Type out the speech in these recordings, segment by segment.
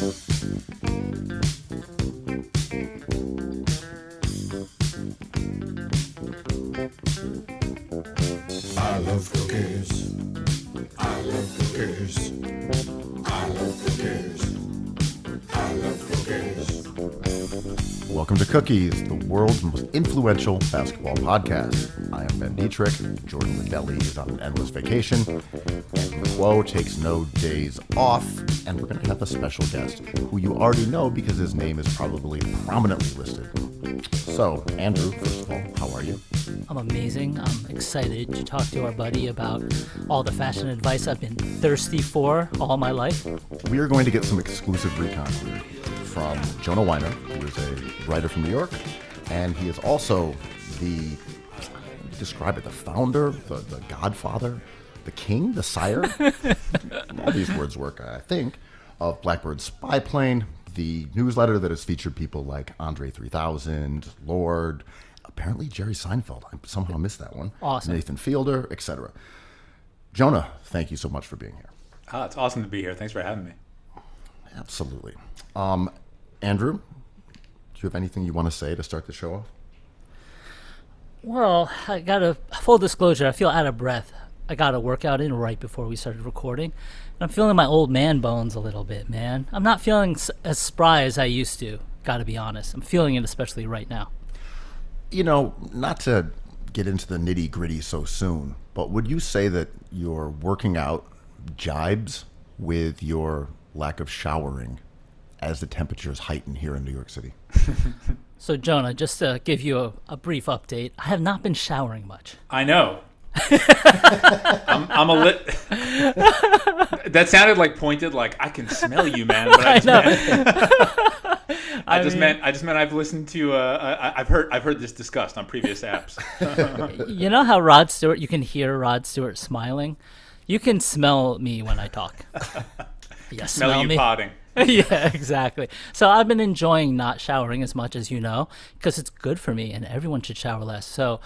I love cookies. I love cookies. I love cookies. I love cookies. Welcome to Cookies, the world's most influential basketball podcast. I am Ben Dietrich. Jordan Lidelli is on an endless vacation. Andrew Quo takes no days off. And we're going to have a special guest who you already know because his name is probably prominently listed. So, Andrew, first of all, how are you? I'm amazing. I'm excited to talk to our buddy about all the fashion advice I've been thirsty for all my life. We are going to get some exclusive recon from Jonah Weiner, who is a writer from New York, and he is also the, describe it, the founder, the godfather, the king, the sire, all these words work, I think, of Blackbird Spyplane, the newsletter that has featured people like Andre 3000, Lord, apparently Jerry Seinfeld. I somehow missed that one. Awesome. Nathan Fielder, etc. Jonah, thank you so much for being here. It's awesome to be here. Thanks for having me. Absolutely. Andrew, do you have anything you want to say to start the show off? Well, I got a full disclosure. I feel out of breath. I got a workout in right before we started recording. And I'm feeling my old man bones a little bit, man. I'm not feeling as spry as I used to, got to be honest. I'm feeling it especially right now. You know, not to get into the nitty gritty so soon, but would you say that your working out jibes with your lack of showering as the temperatures heighten here in New York City? So, Jonah, just to give you a brief update, I have not been showering much. I know. I'm a lit. That sounded like pointed, like I can smell you, man. But I just meant I've listened to. I've heard this discussed on previous apps. You know how Rod Stewart? You can hear Rod Stewart smiling. You can smell me when I talk. Yeah, smell you me. potting. Yeah, exactly. So I've been enjoying not showering as much as you know because it's good for me, and everyone should shower less. So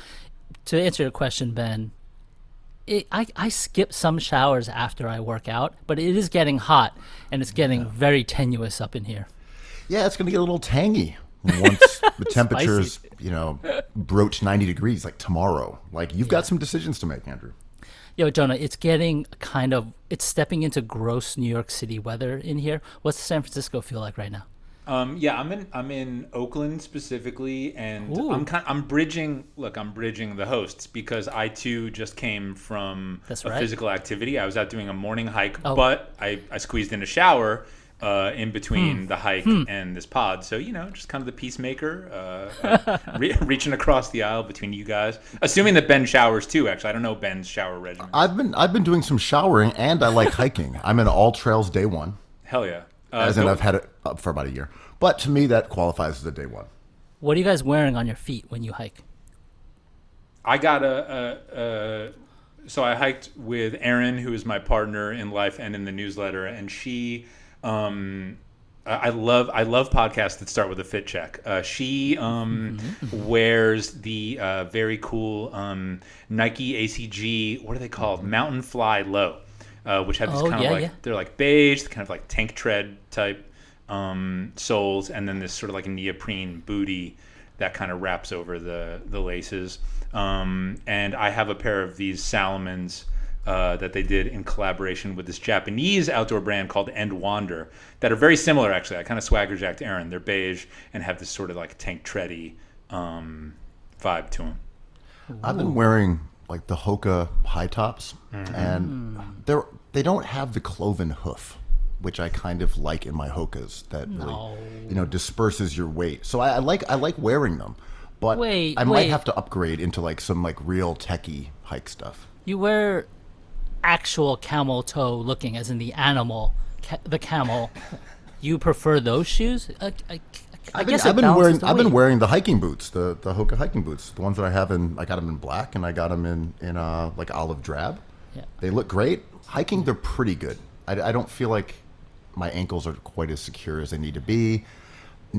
to answer your question, Ben, I skip some showers after I work out, but it is getting hot, and it's getting very tenuous up in here. Yeah, it's going to get a little tangy once the temperatures, Spicy. Broach 90 degrees like tomorrow. Like, you've got some decisions to make, Andrew. Yo, Jonah, it's getting it's stepping into gross New York City weather in here. What's San Francisco feel like right now? Yeah, I'm in Oakland specifically, and Ooh. I'm bridging the hosts because I too just came from physical activity. I was out doing a morning hike, but I squeezed in a shower in between the hike and this pod. So, just kind of the peacemaker, reaching across the aisle between you guys. Assuming that Ben showers too, actually. I don't know Ben's shower regimen. I've been doing some showering, and I like hiking. I'm in all trails day one. Hell yeah. As in, I've had it up for about a year. But to me, that qualifies as a day one. What are you guys wearing on your feet when you hike? I got so I hiked with Erin, who is my partner in life and in the newsletter, and she, I love podcasts that start with a fit check. She wears the very cool Nike ACG, what are they called? Mountain Fly Low. Which have these kind of they're like beige, kind of like tank tread type soles, and then this sort of like a neoprene booty that kind of wraps over the laces. And I have a pair of these Salomons that they did in collaboration with this Japanese outdoor brand called End Wander that are very similar, actually. I kind of swagger jacked Aaron. They're beige and have this sort of like tank tready vibe to them. I've been wearing like the Hoka high tops, and they don't have the cloven hoof, which I kind of like in my Hokas. That really, disperses your weight. So I like wearing them, but I might have to upgrade into like some like real techie hike stuff. You wear actual camel toe looking, as in the animal, the camel. You prefer those shoes? I've been wearing the hiking boots, the Hoka hiking boots, the ones that I have I got them in black and I got them in like olive drab. Yeah. They look great. Hiking, they're pretty good. I don't feel like my ankles are quite as secure as they need to be.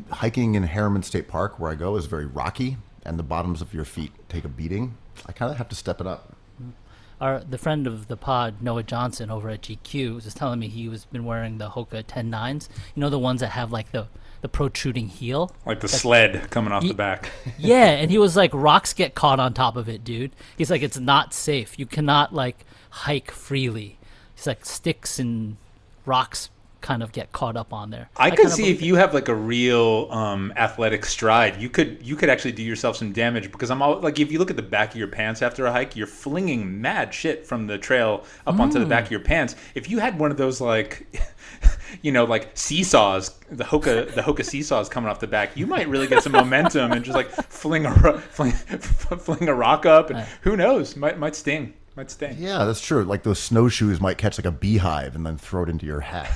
Hiking in Harriman State Park, where I go, is very rocky, and the bottoms of your feet take a beating. I kind of have to step it up. the friend of the pod, Noah Johnson, over at GQ, was just telling me he was been wearing the Hoka 10.9s. You know, the ones that have like the protruding heel, Like the sled coming off the back. Yeah, and he was like, rocks get caught on top of it, dude. He's like, it's not safe. You cannot like hike freely. He's like, sticks and rocks kind of get caught up on there. I could see if you have like a real athletic stride, you could actually do yourself some damage, because I'm all like, if you look at the back of your pants after a hike, you're flinging mad shit from the trail up onto the back of your pants. If you had one of those like like seesaws, the Hoka seesaws coming off the back, you might really get some momentum and just like fling a rock up, and who knows, might sting. Yeah, that's true. Like those snowshoes might catch like a beehive and then throw it into your hat.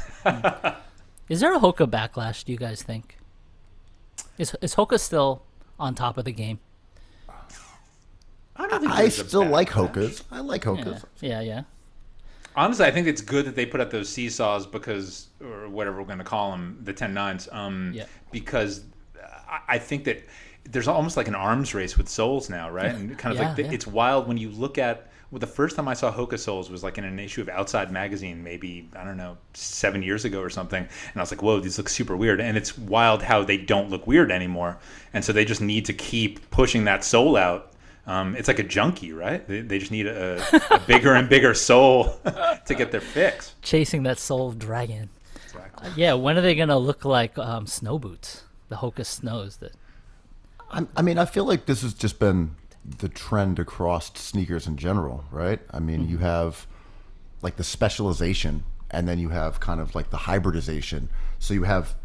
Is there a Hoka backlash, do you guys think? Is Hoka still on top of the game? I don't think I still like Hokas. I like Hokas. Yeah. Honestly, I think it's good that they put out those seesaws, because, or whatever we're going to call them, the 10.9s, because I think that there's almost like an arms race with soles now, right? And kind of it's wild when you look at, the first time I saw Hoka soles was like in an issue of Outside magazine, maybe, I don't know, 7 years ago or something. And I was like, whoa, these look super weird. And it's wild how they don't look weird anymore. And so they just need to keep pushing that sole out. It's like a junkie, right? They just need a bigger and bigger sole to get their fix. Chasing that sole dragon. Exactly. Yeah, when are they going to look like snow boots? The Hoka snows. I mean, I feel like this has just been the trend across sneakers in general, right? I mean, you have like the specialization, and then you have kind of like the hybridization. So you have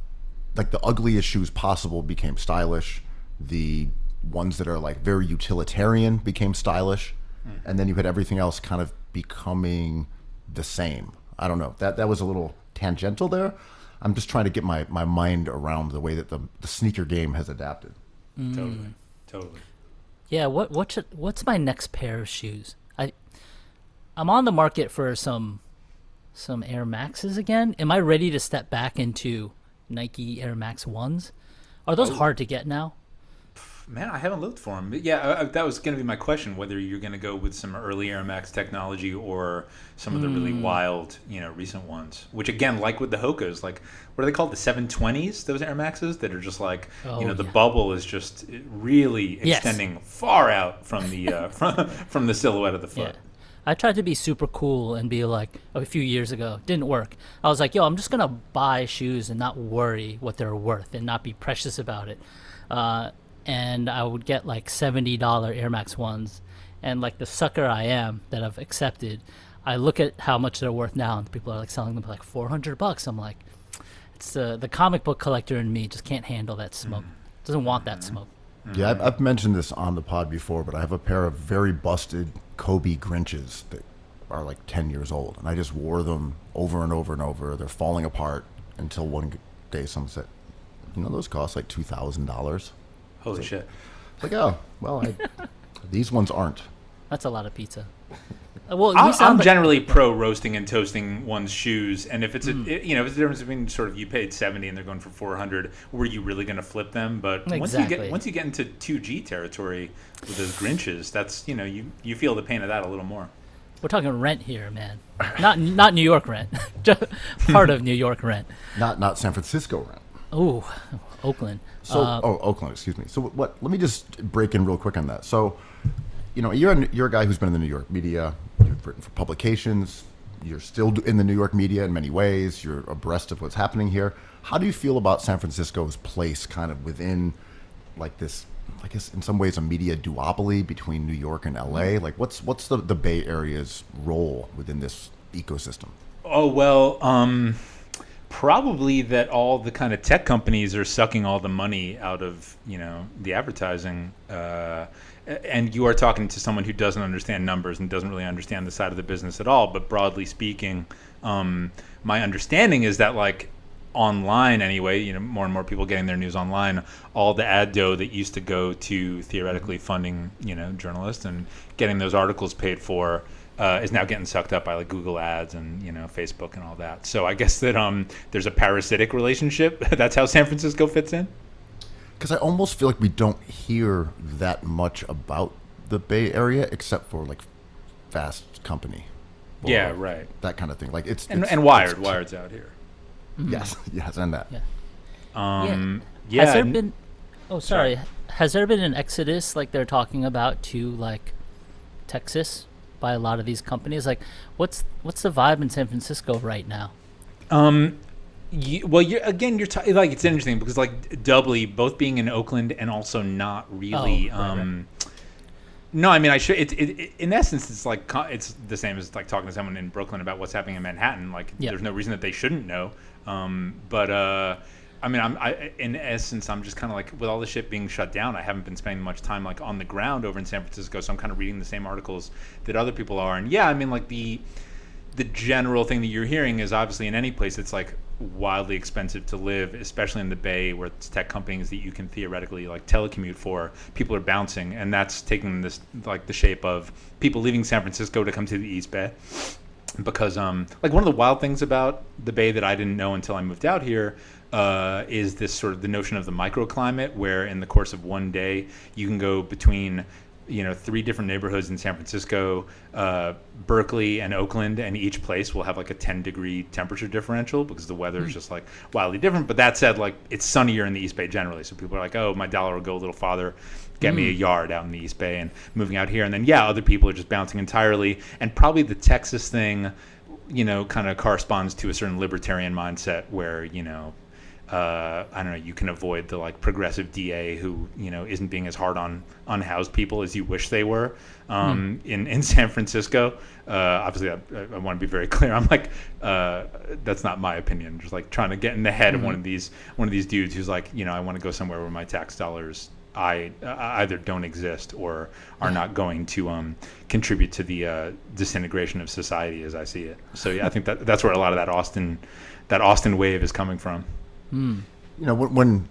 like the ugliest shoes possible became stylish. The ones that are like very utilitarian became stylish. And then you had everything else kind of becoming the same. I don't know. That was a little tangential there. I'm just trying to get my mind around the way that the sneaker game has adapted. Totally. Yeah, what's my next pair of shoes? I'm on the market for some Air Maxes again. Am I ready to step back into Nike Air Max 1s? Are those hard to get now? Man, I haven't looked for them. But yeah, that was going to be my question, whether you're going to go with some early Air Max technology or some of the really wild, recent ones. Which, again, like with the Hokas, like, what are they called? The 720s, those Air Maxes that are just like, the bubble is just really extending far out from the from the silhouette of the foot. Yeah. I tried to be super cool and be like, a few years ago, didn't work. I was like, I'm just going to buy shoes and not worry what they're worth and not be precious about it. And I would get like $70 Air Max 1s. And like the sucker I am that I've accepted, I look at how much they're worth now, and people are like selling them for like $400. I'm like, it's the comic book collector in me just can't handle that smoke. Doesn't want that smoke. Yeah, I've mentioned this on the pod before, but I have a pair of very busted Kobe Grinches that are like 10 years old, and I just wore them over and over and over. They're falling apart until one day someone said, those cost like $2,000. Holy shit. Like, oh, well, these ones aren't. That's a lot of pizza. Well, I'm generally pro roasting and toasting one's shoes, and if it's if it's the difference between sort of you paid $70 and they're going for $400, were you really going to flip them? But once you get into 2G territory with those Grinches, that's you feel the pain of that a little more. We're talking rent here, man. Not New York rent, just part of New York rent. Not San Francisco rent. Ooh, Oakland. So, Oakland, excuse me. So what? Let me just break in real quick on that. So, you're a guy who's been in the New York media. You've written for publications. You're still in the New York media in many ways. You're abreast of what's happening here. How do you feel about San Francisco's place kind of within like this, I guess in some ways a media duopoly between New York and LA? Like what's the Bay Area's role within this ecosystem? Oh, well, probably that all the kind of tech companies are sucking all the money out of, the advertising. And you are talking to someone who doesn't understand numbers and doesn't really understand the side of the business at all. But broadly speaking, my understanding is that like online anyway, more and more people getting their news online, all the ad dough that used to go to theoretically funding, journalists and getting those articles paid for is now getting sucked up by like Google ads and, Facebook and all that. So I guess that there's a parasitic relationship. That's how San Francisco fits in. Because I almost feel like we don't hear that much about the Bay Area except for like Fast Company. Or Yeah, right. That kind of thing. Like it's And Wired's out here. Yes, and that. Yeah. Yeah. Has there been? Oh, sorry. Has there been an exodus like they're talking about to like Texas by a lot of these companies? Like, what's the vibe in San Francisco right now? Like it's interesting because like doubly both being in Oakland and also not really. Right. No, I mean It in essence, it's like it's the same as like talking to someone in Brooklyn about what's happening in Manhattan. Like, there's no reason that they shouldn't know. I mean, in essence, I'm just kind of like with all the shit being shut down. I haven't been spending much time like on the ground over in San Francisco, so I'm kind of reading the same articles that other people are. And yeah, I mean, like the general thing that you're hearing is obviously in any place it's like wildly expensive to live, especially in the Bay where it's tech companies that you can theoretically like telecommute for. People are bouncing, and that's taking this like the shape of people leaving San Francisco to come to the East Bay. Because like one of the wild things about the Bay that I didn't know until I moved out here is this sort of the notion of the microclimate, where in the course of one day you can go between 3 different neighborhoods in San Francisco, Berkeley, and Oakland, and each place will have like a 10-degree temperature differential because the weather is just like wildly different. But that said, like it's sunnier in the East Bay generally, so people are like, oh, my dollar will go a little farther, get me a yard out in the East Bay, and moving out here. And then other people are just bouncing entirely, and probably the Texas thing, kind of corresponds to a certain libertarian mindset where I don't know, you can avoid the like progressive DA who isn't being as hard on unhoused people as you wish they were in San Francisco. Obviously, I want to be very clear. I'm like, that's not my opinion. Just like trying to get in the head of one of these dudes who's like, I want to go somewhere where my tax dollars I either don't exist or are not going to contribute to the disintegration of society as I see it. So yeah, I think that's where a lot of that Austin wave is coming from. When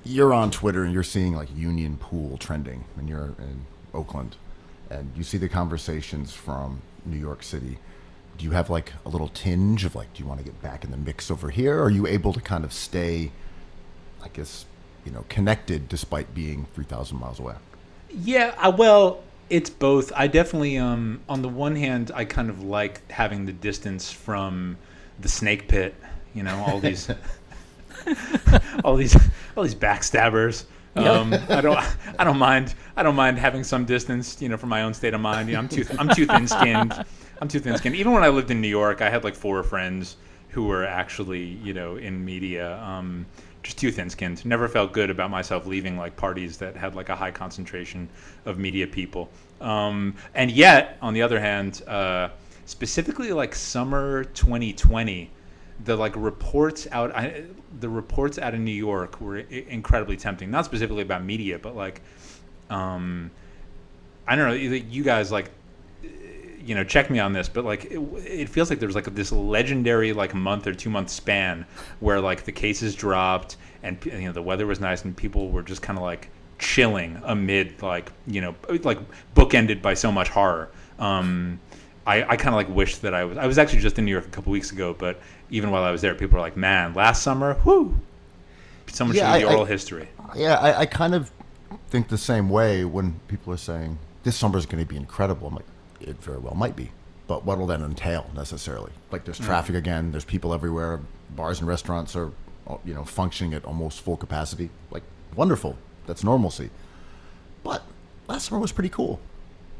you're on Twitter and you're seeing like Union Pool trending and you're in Oakland and you see the conversations from New York City, do you have like a little tinge of like, do you want to get back in the mix over here? Or are you able to kind of stay, I guess, connected despite being 3,000 miles away? Yeah, well, it's both. I definitely, on the one hand, I kind of like having the distance from the snake pit, all these... all these backstabbers. I don't mind having some distance, from my own state of mind. I'm too thin-skinned. Even when I lived in New York, I had like 4 friends who were actually, in media. Just too thin-skinned. Never felt good about myself leaving like parties that had like a high concentration of media people. And yet, on the other hand, specifically like summer 2020. The like reports out of New York were incredibly tempting. Not specifically about media, but like, I don't know. You guys like, check me on this, but like, it feels like there was like this legendary like month or 2 month span where like the cases dropped and the weather was nice and people were just kind of like chilling amid like like bookended by so much horror. I kind of like wish that I was actually just in New York a couple weeks ago, but even while I was there, people were like, man, last summer, whoo, so much of the oral history. Yeah, I kind of think the same way when people are saying, this summer is going to be incredible. I'm like, it very well might be, but what will that entail necessarily? Like there's traffic again, there's people everywhere, bars and restaurants are, functioning at almost full capacity. Like, wonderful, that's normalcy. But last summer was pretty cool.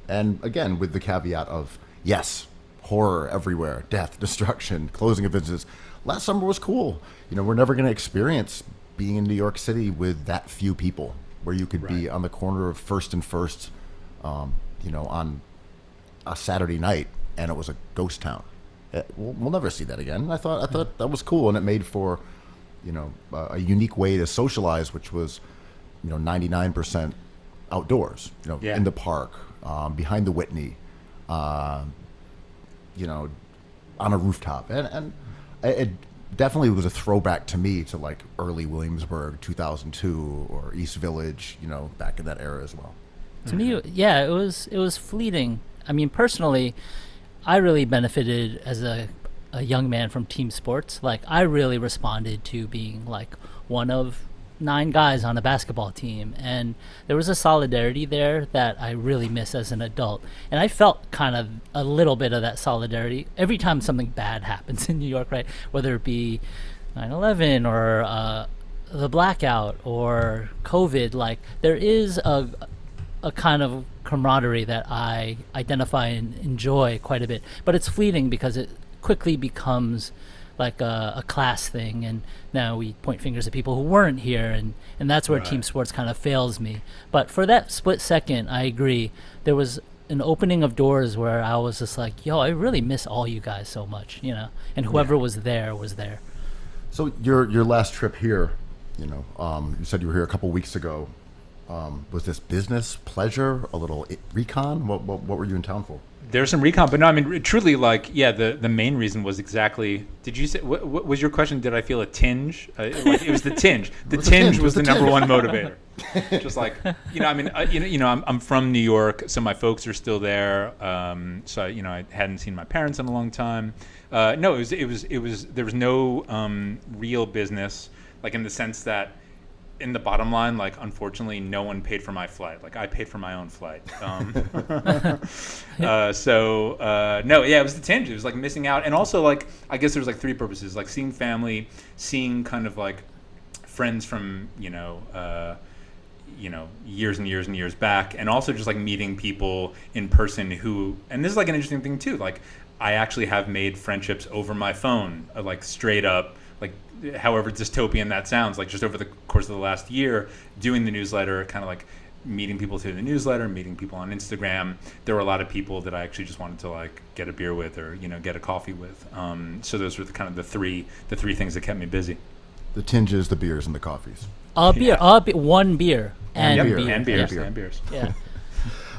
And again, with the caveat of, yes, horror everywhere, death, destruction, closing of businesses. Last summer was cool. We're never going to experience being in New York City with that few people, where you could be on the corner of First and First, on a Saturday night, and it was a ghost town. We'll never see that again. I thought that was cool, and it made for, a unique way to socialize, which was, 99% outdoors. In the park, behind the Whitney. On a rooftop, and it definitely was a throwback to me to like early Williamsburg, 2002, or East Village, back in that era as well. To me, yeah, it was fleeting. I mean, personally, I really benefited as a young man from team sports. Like, I really responded to being like one of 9 guys on a basketball team, and there was a solidarity there that I really miss as an adult. And I felt kind of a little bit of that solidarity every time something bad happens in New York, right? Whether it be 9/11 or the blackout or COVID, like there is a kind of camaraderie that I identify and enjoy quite a bit. But it's fleeting because it quickly becomes like a class thing, and now we point fingers at people who weren't here, and that's where team sports kind of fails me. But for that split second, I agree. There was an opening of doors where I was just like, yo, I really miss all you guys so much, and whoever was there was there. So your last trip here, you said you were here a couple weeks ago. Was this business, pleasure, a little recon? What were you in town for? There's some recon, but no, I mean, truly, like, yeah, the main reason was exactly, did you say, what was your question? Did I feel a tinge? It was the tinge. The tinge was the number one motivator. Just like, I mean, I'm from New York, so my folks are still there. So, I hadn't seen my parents in a long time. No, it was, there was no real business, like in the sense that, in the bottom line, like, unfortunately, no one paid for my flight. Like, I paid for my own flight. No, yeah, it was the tinge. It was like missing out. And also, like, I guess there was like 3 purposes, like seeing family, seeing kind of like friends from, years and years and years back, and also just like meeting people in person who, and this is like an interesting thing too, like, I actually have made friendships over my phone, like straight up, like, however dystopian that sounds, like just over the course of the last year, doing the newsletter, kind of like meeting people through the newsletter, meeting people on Instagram. There were a lot of people that I actually just wanted to like get a beer with or, get a coffee with. So those were the three things that kept me busy. The tinges, the beers, and the coffees. One beer. And beers. Yeah.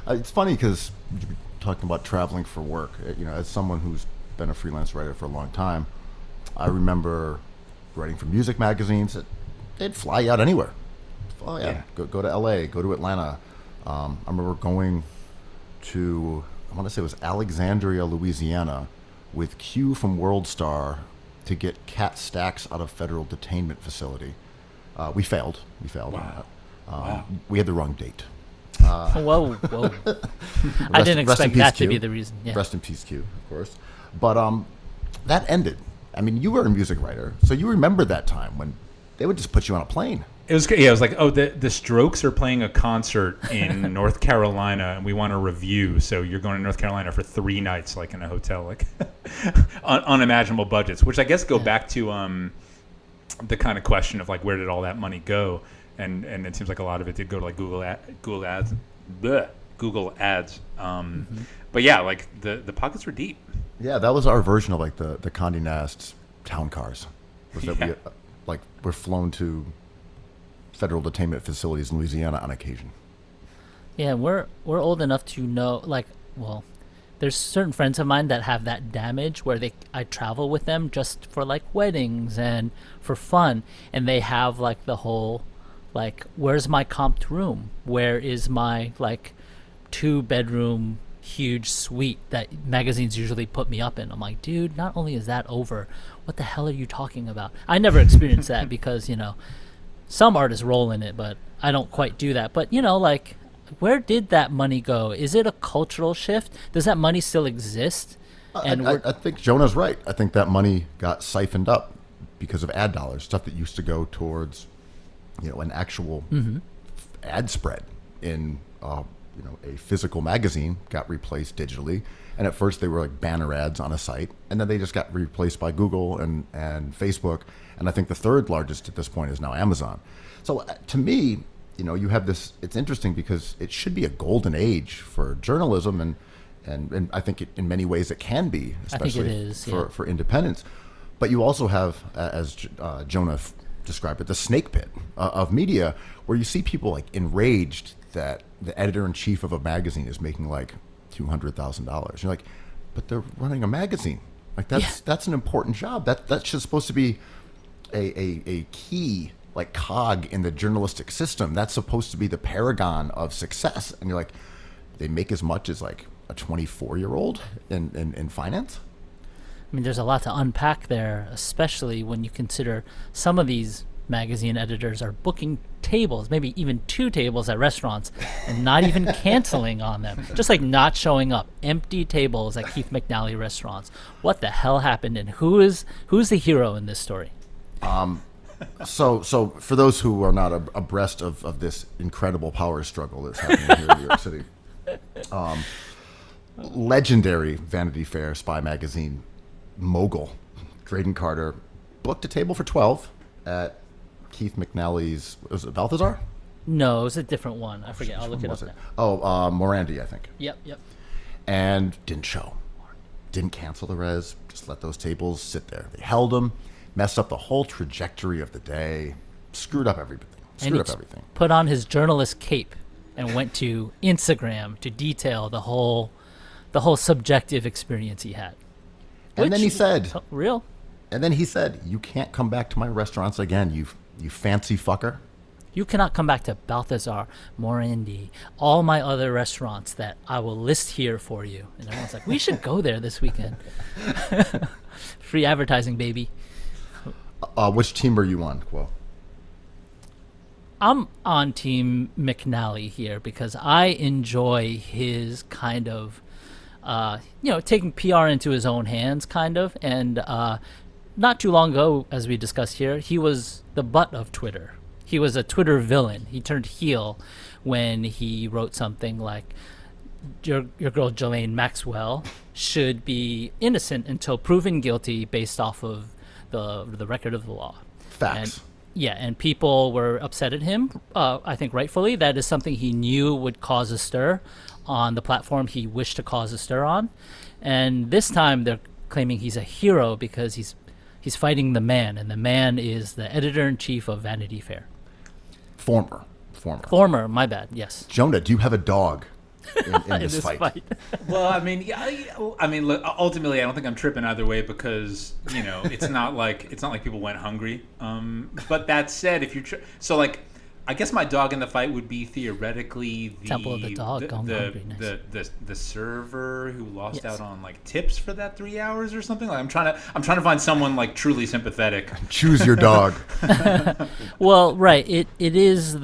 It's funny because you're talking about traveling for work. As someone who's been a freelance writer for a long time, I remember writing for music magazines that they'd fly you out anywhere. Oh yeah, go to LA, go to Atlanta. I remember going to, I want to say it was Alexandria, Louisiana, with Q from World Star to get cat stacks out of federal detainment facility. We failed. Wow. We had the wrong date. Whoa. I didn't expect that to be the reason. Yeah. Rest in peace, Q, of course. But that ended. I mean, you were a music writer, so you remember that time when they would just put you on a plane. It was like, oh, the Strokes are playing a concert in North Carolina, and we want a review. So you're going to North Carolina for 3 nights, like in a hotel, like unimaginable budgets. Which I guess go back to the kind of question of like, where did all that money go? And it seems like a lot of it did go to like Google ads. But yeah, like the pockets were deep. Yeah, that was our version of like the Condé Nast town cars. Was that we're flown to federal detainment facilities in Louisiana on occasion. Yeah, we're old enough to know, like, well, there's certain friends of mine that have that damage where I travel with them just for like weddings and for fun, and they have like the whole like, where's my comped room? Where is my like 2-bedroom huge suite that magazines usually put me up in? I'm like, dude, not only is that over, what the hell are you talking about? I never experienced that because, some artists roll in it, but I don't quite do that. But, like, where did that money go? Is it a cultural shift? Does that money still exist? And I think Jonah's right. I think that money got siphoned up because of ad dollars, stuff that used to go towards, an actual ad spread in a physical magazine got replaced digitally. And at first they were like banner ads on a site, and then they just got replaced by Google and Facebook. And I think the third largest at this point is now Amazon. So to me, you have this, it's interesting because it should be a golden age for journalism, and I think in many ways it can be, especially for independence. But you also have, as Jonah described it, the snake pit of media, where you see people like enraged that the editor-in-chief of a magazine is making like $200,000. You're like, but they're running a magazine. Like that's an important job. That's just supposed to be a key like cog in the journalistic system. That's supposed to be the paragon of success. And you're like, they make as much as like a 24-year-old in finance. I mean, there's a lot to unpack there, especially when you consider some of these magazine editors are booking tables, maybe even 2 tables at restaurants, and not even canceling on them. Just like not showing up. Empty tables at Keith McNally restaurants. What the hell happened, and who's the hero in this story? So for those who are not abreast of this incredible power struggle that's happening here in New York City, legendary Vanity Fair Spy magazine mogul Graydon Carter booked a table for 12 at Keith McNally's, was it Balthazar? No, it was a different one. I forget. I'll look it up now. Oh, Morandi, I think. Yep. And didn't show. Didn't cancel the res. Just let those tables sit there. They held them, messed up the whole trajectory of the day, screwed up everything. Put on his journalist cape and went to Instagram to detail the whole subjective experience he had. And then he said, real? And then he said, "You can't come back to my restaurants again, you fancy fucker. You cannot come back to Balthazar, Morandi, all my other restaurants that I will list here for you." And everyone's like, we should go there this weekend. Free advertising, baby. Which team are you on, Quo? I'm on Team McNally here because I enjoy his kind of, taking PR into his own hands, kind of. And not too long ago, as we discussed here, he was the butt of Twitter. He was a Twitter villain. He turned heel when he wrote something like, your girl Ghislaine Maxwell should be innocent until proven guilty based off of the record of the law. Facts. And people were upset at him, I think rightfully. That is something he knew would cause a stir on the platform he wished to cause a stir on. And this time they're claiming he's a hero because he's fighting the man, and the man is the editor-in-chief of Vanity Fair. Former, my bad, yes. Jonah, do you have a dog in this fight? Well, look, ultimately, I don't think I'm tripping either way because it's not like people went hungry. But that said, if you're I guess my dog in the fight would be theoretically the Temple of the Dog gone hungry. The server who lost out on like tips for that 3 hours or something. Like I'm trying to find someone like truly sympathetic. Choose your dog. Well, right. It is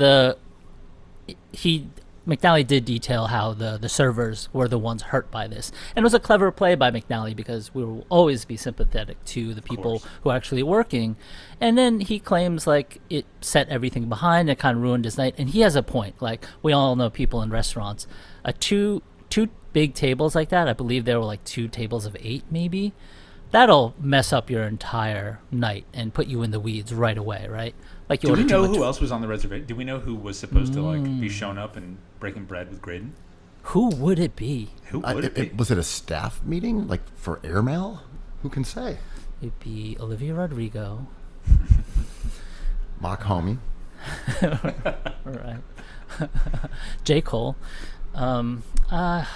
McNally did detail how the servers were the ones hurt by this. And it was a clever play by McNally because we will always be sympathetic to the people who are actually working. And then he claims like it set everything behind, it kind of ruined his night. And he has a point. Like we all know people in restaurants. Two big tables like that, I believe there were like 2 tables of 8 maybe. That'll mess up your entire night and put you in the weeds right away, right? Like do we know who else was on the reservation? Do we know who was supposed to be shown up and breaking bread with Graydon? Who would it be? Was it a staff meeting, like for airmail? Who can say? It'd be Olivia Rodrigo. Mock Homie. Right. J. Cole. I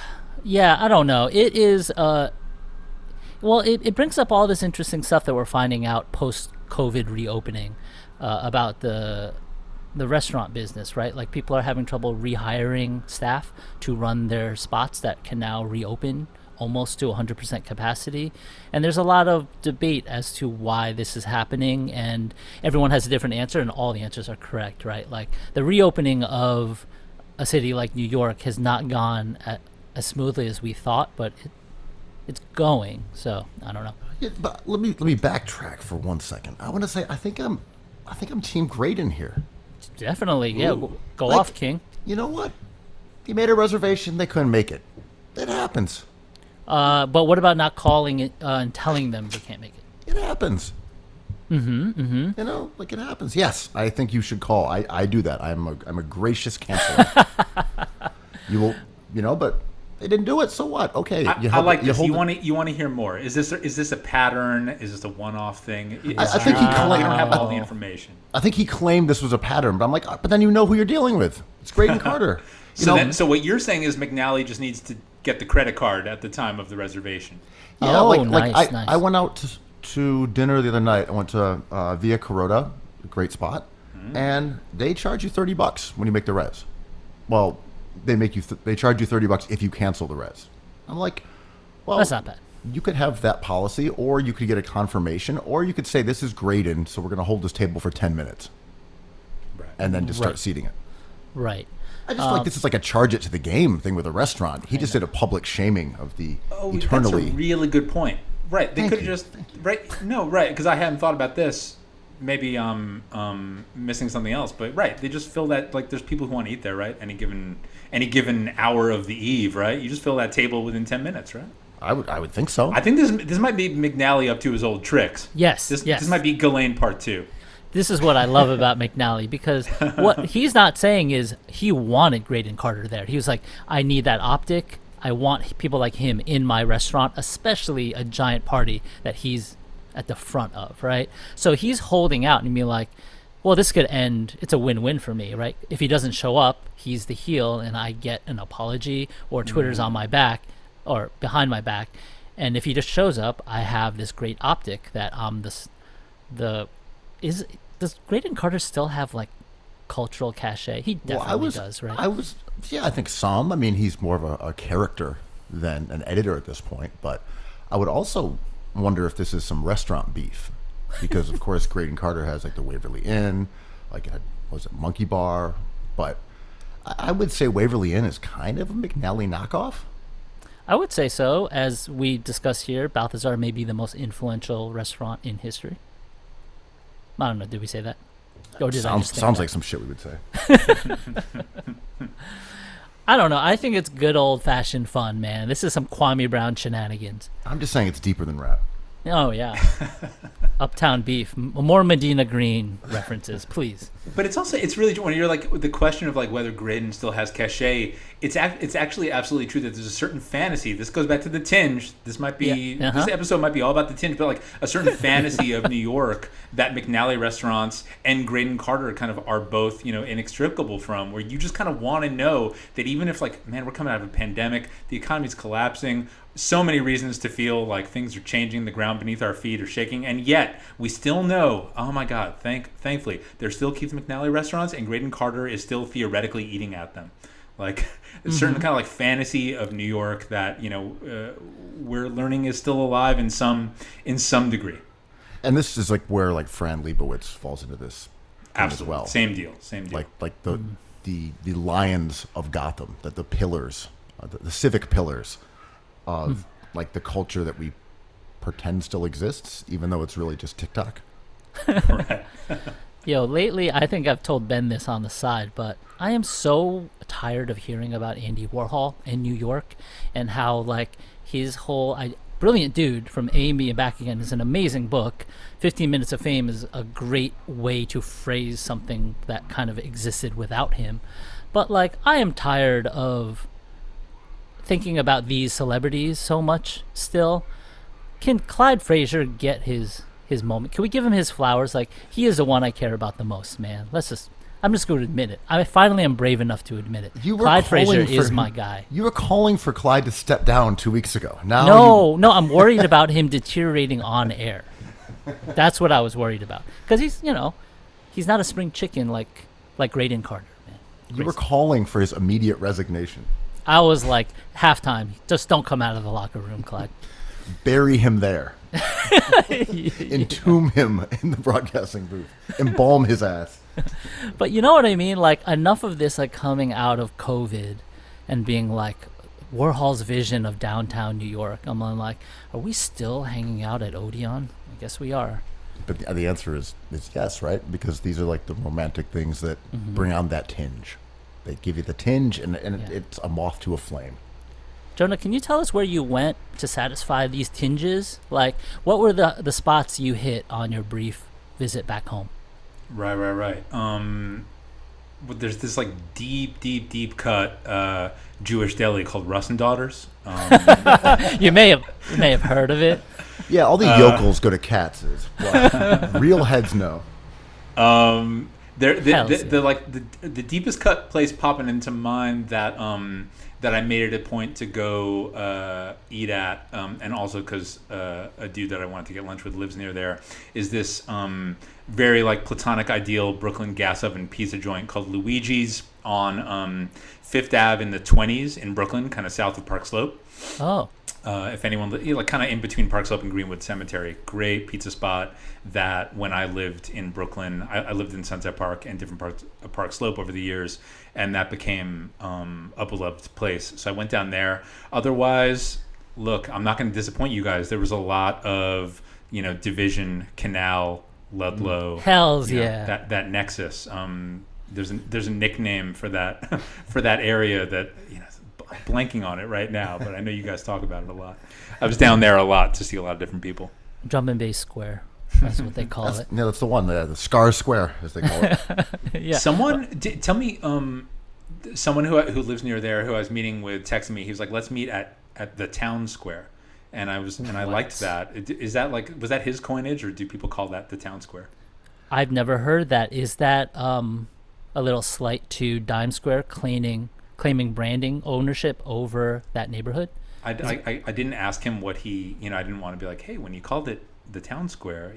don't know. It is... it brings up all this interesting stuff that we're finding out post-COVID reopening about the restaurant business, right? Like people are having trouble rehiring staff to run their spots that can now reopen almost to 100% capacity. And there's a lot of debate as to why this is happening, and everyone has a different answer, and all the answers are correct, right? Like the reopening of a city like New York has not gone as smoothly as we thought, but it's going. So I don't know. Yeah, but let me backtrack for 1 second. I want to say I think I'm Team Graydon here. Definitely, yeah. Go off, King. You know what? He made a reservation. They couldn't make it. It happens. But what about not calling it and telling them they can't make it? It happens. Mm-hmm. It happens. Yes, I think you should call. I do that. I'm a gracious canceler. You will, but they didn't do it. So what? Okay. I like this. You want to hear more? Is this a pattern? Is this a one-off thing? I think he claimed. We don't have all the information. I think he claimed this was a pattern, but I'm like, but then you know who you're dealing with. It's Graydon Carter. So what you're saying is McNally just needs to get the credit card at the time of the reservation. Yeah, nice. I went out to dinner the other night. I went to Via Carota, a great spot, and they charge you $30 when you make the res. Well, they charge you $30 if you cancel the res. I'm like, well, that's not bad. you could have that policy, or you could get a confirmation, or you could say this is Graydon, so we're going to hold this table for 10 minutes, and then just start seating it. Right. I just feel like this is like a charge it to the game thing with a restaurant. He just did a public shaming of the eternally. That's a really good point. Right. They could have just because I hadn't thought about this. Maybe missing something else, but they just fill that, like, there's people who want to eat there, right? Any given hour of the eve, right? You just fill that table within 10 minutes, right? I would think so. I think this might be McNally up to his old tricks. Yes. This might be Ghislaine Part 2. This is what I love about McNally, because what he's not saying is he wanted Graydon Carter there. He was like, I need that optic. I want people like him in my restaurant, especially a giant party that he's at the front of, right? So he's holding out and being like, well, this could end, it's a win-win for me, right? If he doesn't show up, he's the heel and I get an apology, or Twitter's on my back or behind my back. And if he just shows up, I have this great optic that does Graydon Carter still have like cultural cachet? He definitely does, right? I think some. I mean, he's more of a character than an editor at this point. But I would also wonder if this is some restaurant beef, because of course Graydon Carter has like the Waverly Inn, like Monkey Bar, but I would say Waverly Inn is kind of a McNally knockoff. I would say so. As we discussed here, Balthazar may be the most influential restaurant in history. I don't know. Did we say that? Or did I just think sounds that? like some shit we would say. I don't know. I think it's good old-fashioned fun, man. This is some Kwame Brown shenanigans. I'm just saying it's deeper than rap. Oh, yeah. Uptown Beef. More Medina Green references, please. But it's really, when you're like, the question of like whether Graydon still has cachet, it's actually absolutely true that there's a certain fantasy. This goes back to the tinge. This might be, this episode might be all about the tinge, but like a certain fantasy of New York that McNally restaurants and Graydon Carter kind of are both, inextricable from, where you just kind of want to know that even if, like, man, we're coming out of a pandemic, the economy's collapsing, so many reasons to feel like things are changing, the ground beneath our feet are shaking, and yet we still know, oh my God, thankfully, there's still Keith McNally restaurants, and Graydon Carter is still theoretically eating at them. Like, a certain kind of like fantasy of New York that, we're learning is still alive in some degree. And this is like where like Fran Lebowitz falls into this as well. Same deal. Like the lions of Gotham, that the pillars, the civic pillars of like the culture that we pretend still exists, even though it's really just TikTok. Yo, lately, I think I've told Ben this on the side, but I am so tired of hearing about Andy Warhol in New York and how, like, his whole brilliant dude from A and B and Back Again is an amazing book. 15 Minutes of Fame is a great way to phrase something that kind of existed without him. But, like, I am tired of thinking about these celebrities so much still. Can Clyde Frazier get his moment? Can we give him his flowers? Like, he is the one I care about the most, man. I'm just going to admit it. I finally am brave enough to admit it. Clyde Frazier is my guy. You were calling for Clyde to step down 2 weeks ago. No, I'm worried about him deteriorating on air. That's what I was worried about. Because he's not a spring chicken like Graydon Carter, man. You were calling for his immediate resignation. I was like, halftime, just don't come out of the locker room, Clyde. Bury him there. Entomb him in the broadcasting booth. Embalm his ass. But you know what I mean? Like, enough of this, like, coming out of COVID and being like Warhol's vision of downtown New York. I'm like, are we still hanging out at Odeon? I guess we are. But the answer is yes, right? Because these are like the romantic things that bring on that tinge. They give you the tinge, and it's a moth to a flame. Jonah, can you tell us where you went to satisfy these tinges? Like, what were the spots you hit on your brief visit back home? Right. There's this like deep cut Jewish deli called Russ and Daughters. You may have heard of it. Yeah, all the yokels go to Katz's. Well, real heads know. The deepest cut place popping into mind that I made it a point to go eat at, and also because a dude that I wanted to get lunch with lives near there, is this very like platonic ideal Brooklyn gas oven pizza joint called Luigi's on Fifth Ave in the 20s in Brooklyn, kind of south of Park Slope. Oh. If anyone, like kind of in between Park Slope and Greenwood Cemetery, great pizza spot that when I lived in Brooklyn, I lived in Sunset Park and different parts of Park Slope over the years, and that became a beloved place. So I went down there. Otherwise, look, I'm not going to disappoint you guys. There was a lot of, Division, Canal, Ludlow. Hells yeah. That nexus. There's a nickname for that for that area that I'm blanking on it right now, but I know you guys talk about it a lot. I was down there a lot to see a lot of different people. Jumping Bay Square. That's what they call it. Yeah, that's the one, the Scar Square, as they call it. Yeah. Tell me, someone who lives near there who I was meeting with texted me. He was like, "Let's meet at the town square," and I liked that. Is that was that his coinage, or do people call that the town square? I've never heard that. Is that a little slight to Dime Square claiming branding ownership over that neighborhood? I didn't ask him what he, I didn't want to be like, hey, when you called it the town square,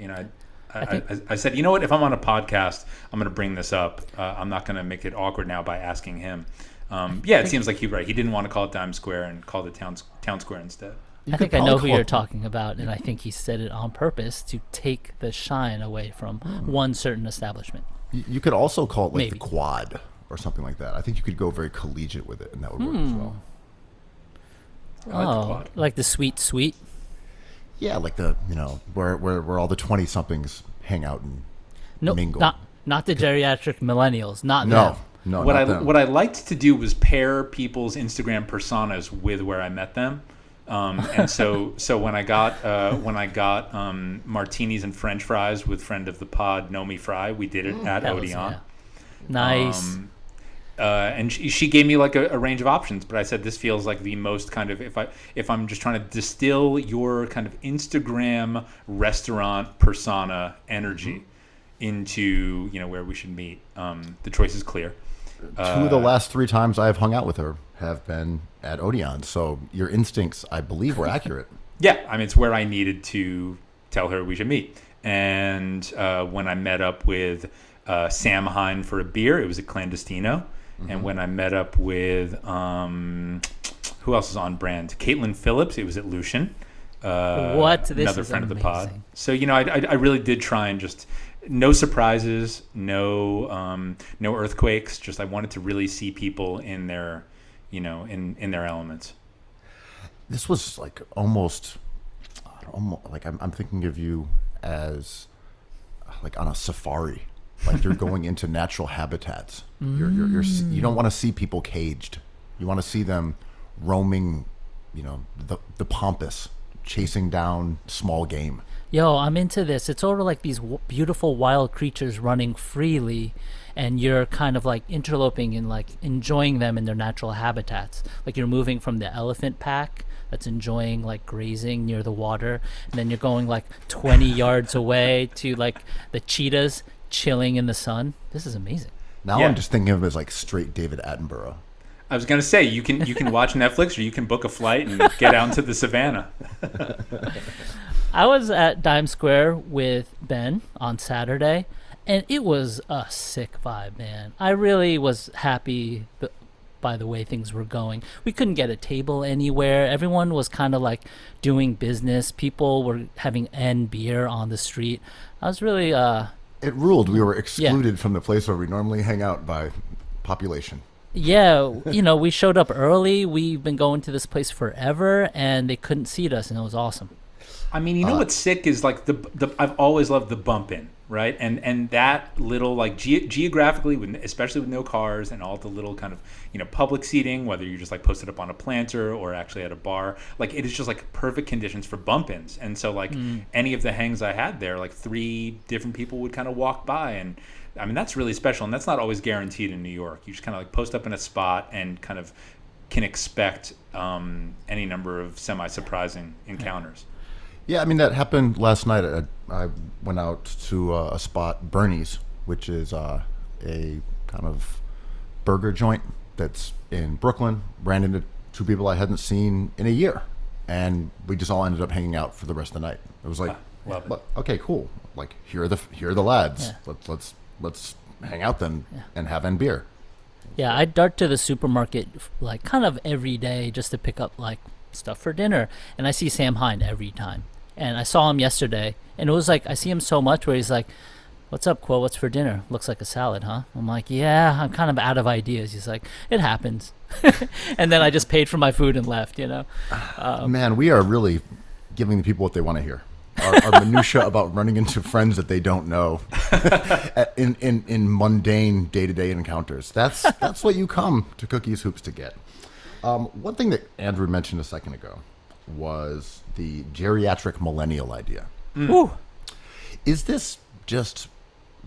I said, you know what, if I'm on a podcast, I'm going to bring this up. I'm not going to make it awkward now by asking him. It seems like you're right. He didn't want to call it Dime Square and called it town square instead. I think I know who you're talking about, and I think he said it on purpose to take the shine away from one certain establishment. You could also call it Maybe the Quad or something like that. I think you could go very collegiate with it, and that would work as well. I like the Quad. Like the sweet. Yeah, like the where all the 20-somethings hang out and mingle. Not the geriatric millennials. Not them. No. What I liked to do was pair people's Instagram personas with where I met them. And so when I got martinis and French fries with friend of the pod Nomi Fry, we did it at Odeon. Yeah. Nice. And she gave me like a range of options, but I said this feels like the most kind of if I'm just trying to distill your kind of Instagram restaurant persona energy into where we should meet. The choice is clear. 2 of the last 3 times I have hung out with her have been at Odeon, so your instincts, I believe, were accurate. Yeah, I mean, it's where I needed to tell her we should meet. And when I met up with Sam Hine for a beer, it was at Clandestino. Mm-hmm. And when I met up with, who else is on brand? Caitlin Phillips, it was at Lucian. Another friend of the pod. So, I really did try and just... No surprises, no earthquakes. Just I wanted to really see people in their, in their elements. This was like almost like I'm thinking of you as like on a safari, like you're going into natural habitats. You don't want to see people caged. You want to see them roaming, the pampas, chasing down small game. Yo, I'm into this. It's sort of like these beautiful wild creatures running freely, and you're kind of like interloping and like enjoying them in their natural habitats. Like you're moving from the elephant pack that's enjoying like grazing near the water, and then you're going like 20 yards away to like the cheetahs chilling in the sun. This is amazing. Now I'm just thinking of him as like straight David Attenborough. I was gonna say you can watch Netflix or you can book a flight and get out into the savannah. I was at Dime Square with Ben on Saturday, and it was a sick vibe, man. I really was happy by the way things were going. We couldn't get a table anywhere. Everyone was kind of like doing business. People were having beer on the street. I was really... It ruled. We were excluded from the place where we normally hang out by population. Yeah, we showed up early. We've been going to this place forever, and they couldn't seat us, and it was awesome. I mean, what's sick is like the I've always loved the bump in, right? And that little like geographically, especially with no cars and all the little kind of public seating, whether you're just like posted up on a planter or actually at a bar, like it is just like perfect conditions for bump ins. And so like any of the hangs I had there, like 3 different people would kind of walk by, and I mean that's really special, and that's not always guaranteed in New York. You just kind of like post up in a spot and kind of can expect any number of semi-surprising encounters. Yeah, I mean, that happened last night. I went out to a spot, Bernie's, which is a kind of burger joint that's in Brooklyn. Ran into 2 people I hadn't seen in a year. And we just all ended up hanging out for the rest of the night. It was like, okay, cool. Like, here are the lads. Yeah. Let's hang out then and have beer. Yeah, I dart to the supermarket like kind of every day just to pick up like stuff for dinner. And I see Sam Hine every time. And I saw him yesterday, and it was like, I see him so much where he's like, "What's up, Quill? What's for dinner? Looks like a salad, huh?" I'm like, "Yeah, I'm kind of out of ideas." He's like, "It happens." And then I just paid for my food and left, Man, we are really giving the people what they want to hear. Our minutia about running into friends that they don't know in mundane day-to-day encounters. That's what you come to Cookies Hoops to get. One thing that Andrew mentioned a second ago was the geriatric millennial idea. Ooh. Is this just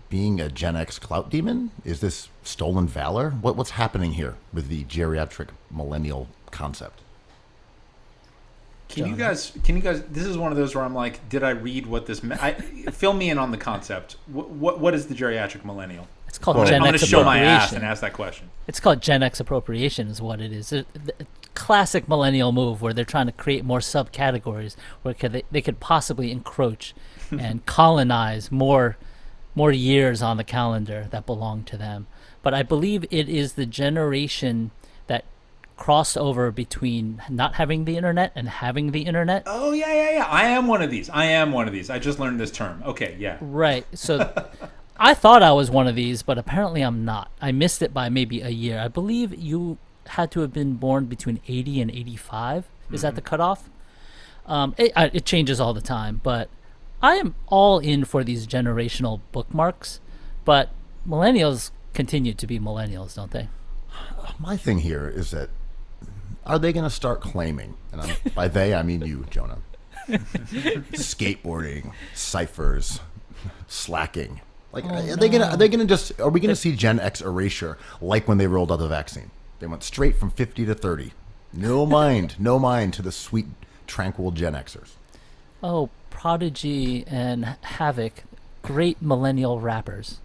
being a Gen X clout demon? Is this stolen valor? What's happening here with the geriatric millennial concept? Can you guys? This is one of those where I'm like, did I read what this meant? Fill me in on the concept. What is the geriatric millennial? It's called Well, Gen I'm going X to show my ass appropriation. and ask that question. It's called Gen X appropriation is what it is. The classic millennial move where they're trying to create more subcategories where they could possibly encroach and colonize more years on the calendar that belong to them. But I believe it is the generation that crossed over between not having the internet and having the internet. Oh yeah. I am one of these. I just learned this term. Okay, yeah. Right. So I thought I was one of these, but apparently I'm not. I missed it by maybe a year. I believe you had to have been born between 80 and 85. Is that the cutoff? It changes all the time, but I am all in for these generational bookmarks. But millennials continue to be millennials, don't they? My thing here is that are they going to start claiming, and by they I mean you, Jonah, skateboarding, ciphers, slacking? Like, are we going to see Gen X erasure like when they rolled out the vaccine? They went straight from 50 to 30. No mind to the sweet, tranquil Gen Xers. Oh, Prodigy and Havoc, great millennial rappers.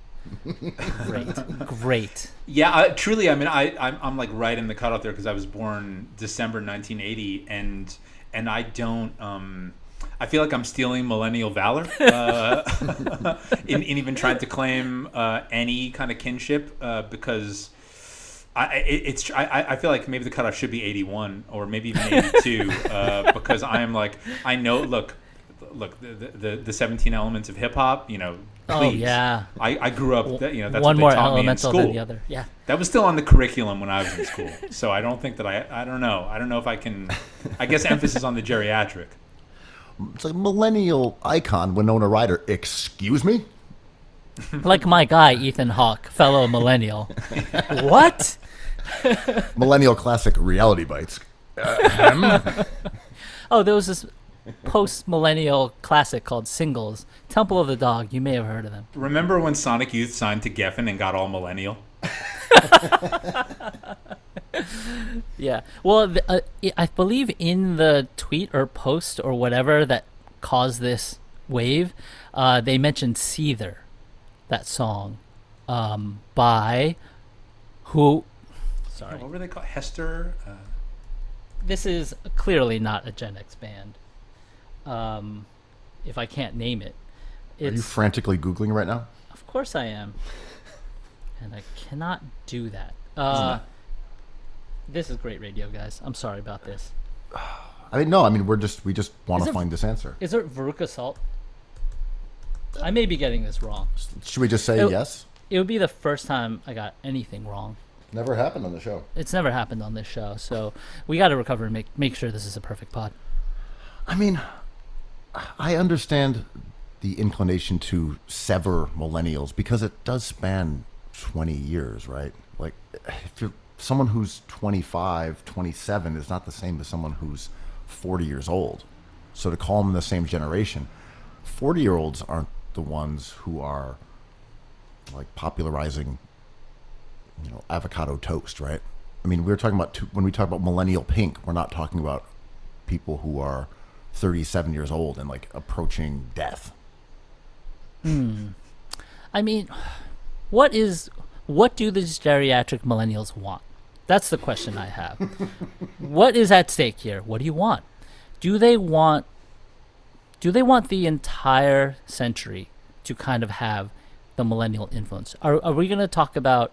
Great. Yeah, truly. I mean, I'm like right in the cutoff there because I was born December 1980, and I don't. I feel like I'm stealing millennial valor in even trying to claim any kind of kinship because I feel like maybe the cutoff should be 81 or maybe even 82 because I am like I know look the 17 elements of hip hop, please. Oh yeah. I grew up that's one what more they taught me in elemental school. than the other. Yeah. That was still on the curriculum when I was in school. So I don't think that I don't know if I can. I guess emphasis on the geriatric. It's like millennial icon Winona Ryder. Excuse me? Like my guy Ethan Hawke, fellow millennial. What? Millennial classic reality bites. Oh, there was this post-millennial classic called Singles. Temple of the Dog. You may have heard of them. Remember when Sonic Youth signed to Geffen and got all millennial? Yeah. Well, I believe in the tweet or post or whatever that caused this wave, they mentioned Seether, that song, by who? Sorry. What were they called? Hester? This is clearly not a Gen X band. If I can't name it. Are you frantically Googling right now? Of course I am. And I cannot do that. This is great radio, guys. I'm sorry about this. We just want to find this answer. Is it Veruca Salt? I may be getting this wrong. Should we just say yes? It would be the first time I got anything wrong. Never happened on the show. It's never happened on this show, so we got to recover and make sure this is a perfect pod. I mean, I understand the inclination to sever millennials because it does span 20 years, right? Like, if you're someone who's 25, 27 is not the same as someone who's 40 years old. So to call them the same generation, 40-year-olds aren't the ones who are like popularizing, avocado toast, right? I mean, we're talking about when we talk about millennial pink, we're not talking about people who are 37 years old and like approaching death. I mean, what do these geriatric millennials want? That's the question I have. What is at stake here? What do you want? Do they want the entire century to kind of have the millennial influence? Are we going to talk about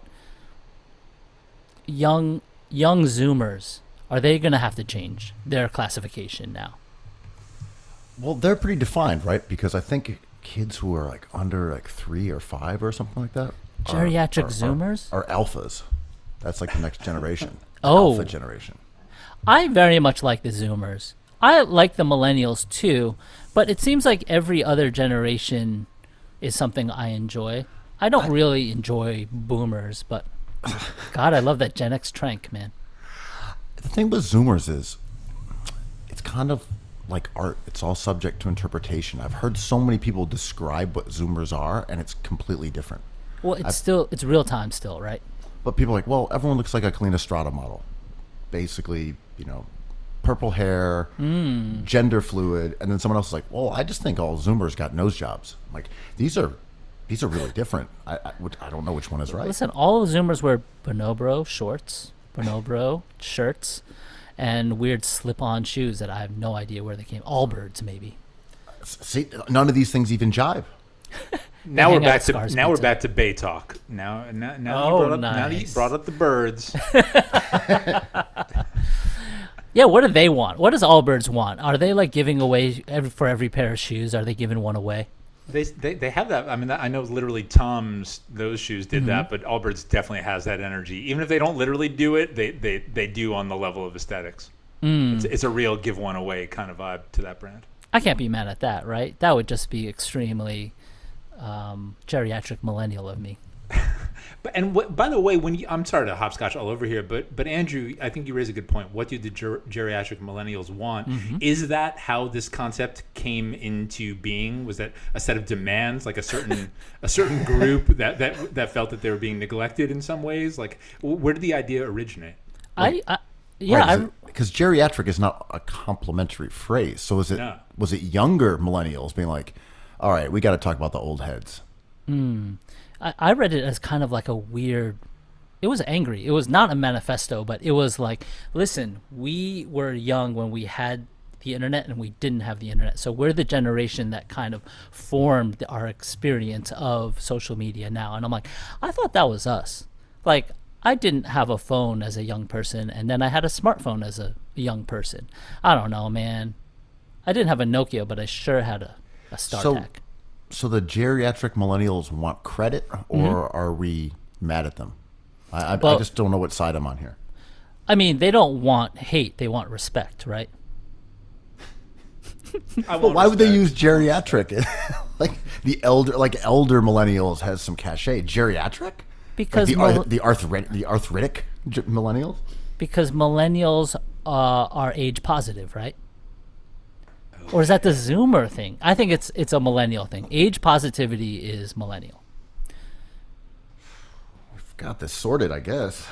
young Zoomers? Are they going to have to change their classification now? Well, they're pretty defined, right? Because I think kids who are like under like 3 or 5 or something like that, Geriatric Zoomers? are alphas. That's like the next generation. Oh. Alpha generation. I very much like the Zoomers. I like the millennials too, but it seems like every other generation is something I enjoy. I don't really enjoy boomers, but God, I love that Gen X trank, man. The thing with Zoomers is, it's kind of like art. It's all subject to interpretation. I've heard so many people describe what Zoomers are, and it's completely different. Well, it's real time still, right? But people are like, well, everyone looks like a Kalina Strata model. Basically, purple hair, gender fluid, and then someone else is like, well, I just think all Zoomers got nose jobs. I'm like, these are really different. I don't know which one is right. Listen, all the Zoomers wear bonobo shorts, bonobo shirts, and weird slip-on shoes that I have no idea where they came. Allbirds, maybe. See, none of these things even jive. Now we're hang out back at to Scar's now we're Pizza. back to Bay talk. Now Oh, now that you nice. brought up the birds. Yeah, what do they want? What does Allbirds want? Are they like giving away for every pair of shoes? Are they giving one away? They have that. I mean, I know literally Tom's those shoes did that, but Allbirds definitely has that energy. Even if they don't literally do it, they do on the level of aesthetics. It's a real give one away kind of vibe to that brand. I can't be mad at that, right? That would just be extremely geriatric millennial of me. By the way, I'm sorry to hopscotch all over here, but Andrew, I think you raise a good point. What do the geriatric millennials want? Is that how this concept came into being? Was that a set of demands, like a certain group that felt that they were being neglected in some ways? Like, where did the idea originate? Because geriatric is not a complimentary phrase. So was it younger millennials being like, all right, we got to talk about the old heads? I read it as kind of like a weird. It was angry. It was not a manifesto, but it was like, listen, we were young when we had the internet and we didn't have the internet. So we're the generation that kind of formed our experience of social media now. And I'm like, I thought that was us. Like, I didn't have a phone as a young person, and then I had a smartphone as a young person. I don't know, man. I didn't have a Nokia, but I sure had a StarTAC. So the geriatric millennials want credit, or are we mad at them? I just don't know what side I'm on here. I mean, they don't want hate; they want respect, right? But why would they use geriatric? like elder millennials has some cachet. Geriatric? Because the arthritic millennials? Because millennials are age positive, right? Or is that the Zoomer thing? I think it's a millennial thing. Age positivity is millennial. We've got this sorted, I guess.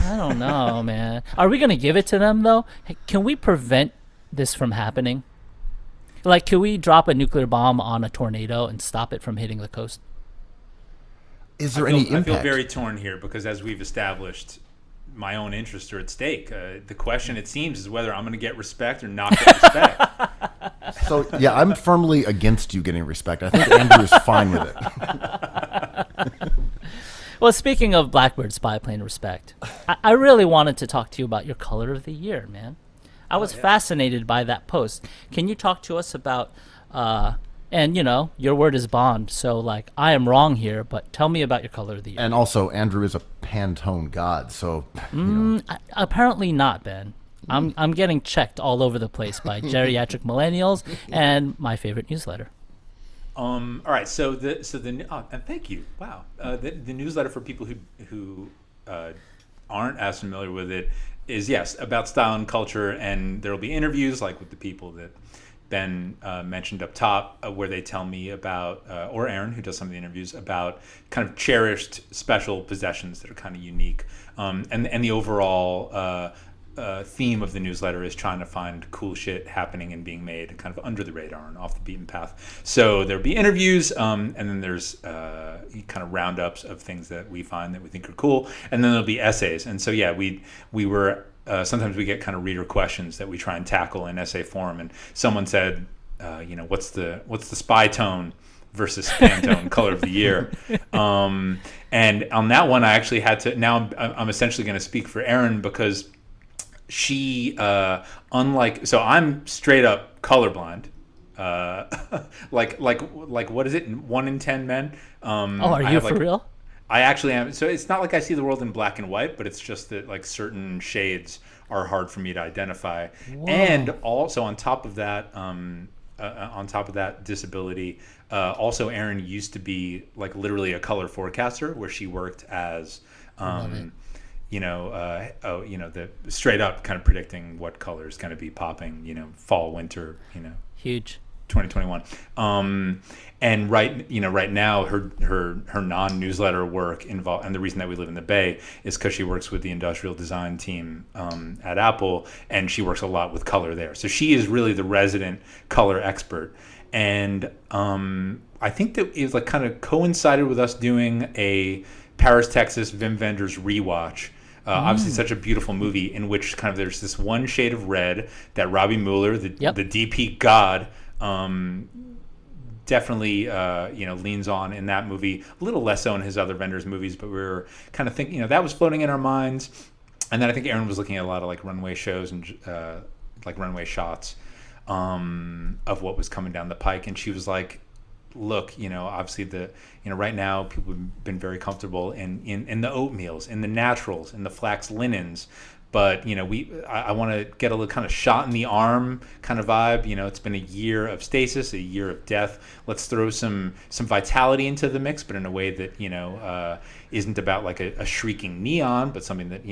I don't know, man. Are we going to give it to them, though? Hey, can we prevent this from happening? Like, can we drop a nuclear bomb on a tornado and stop it from hitting the coast? Is there any impact? I feel very torn here because, as we've established, my own interests are at stake. The question, it seems, is whether I'm going to get respect or not get respect. So, yeah, I'm firmly against you getting respect. I think Andrew is fine with it. Well, speaking of Blackbird Spyplane respect, I really wanted to talk to you about your color of the year, man. I was fascinated by that post. Can you talk to us about, and your word is bond, so like I am wrong here, but tell me about your color of the year. And also, Andrew is a Pantone god, so apparently not, Ben. I'm getting checked all over the place by geriatric millennials and my favorite newsletter. All right, so and thank you. Wow, the newsletter for people who aren't as familiar with it is about style and culture, and there will be interviews like with the people that Ben mentioned up top, where they tell me about, or Aaron, who does some of the interviews, about kind of cherished special possessions that are kind of unique, and the overall theme of the newsletter is trying to find cool shit happening and being made kind of under the radar and off the beaten path. So there'll be interviews, and then there's kind of roundups of things that we find that we think are cool, and then there'll be essays. And so we were sometimes we get kind of reader questions that we try and tackle in essay form. And someone said, what's the spy tone versus Pantone color of the year? And on that one, I actually had to. Now I'm essentially going to speak for Aaron because she unlike, so I'm straight up colorblind. Like what is it? 1 in 10 men. Are I you have, for like, real? I actually am. So it's not like I see the world in black and white, but it's just that like certain shades are hard for me to identify. And also on top of that disability, also Erin used to be like literally a color forecaster, where she worked as, the straight up kind of predicting what colors going to be popping, fall, winter, Huge. 2021. And right now her non-newsletter work involved, and the reason that we live in the Bay is because she works with the industrial design team at Apple, and she works a lot with color there. So she is really the resident color expert. And I think that it was like kind of coincided with us doing a Paris, Texas Wim Wenders rewatch. Obviously, such a beautiful movie in which kind of there's this one shade of red that Robbie Mueller, the DP god, definitely leans on in that movie. A little less so in his other Wenders movies, but we were kind of thinking, that was floating in our minds. And then I think Erin was looking at a lot of like runway shows and like runway shots of what was coming down the pike, and she was like, look, obviously right now people have been very comfortable in the oatmeals, in the naturals, in the flax linens, but I want to get a little kind of shot in the arm kind of vibe. It's been a year of stasis, a year of death. Let's throw some vitality into the mix, but in a way that isn't about like a shrieking neon, but something that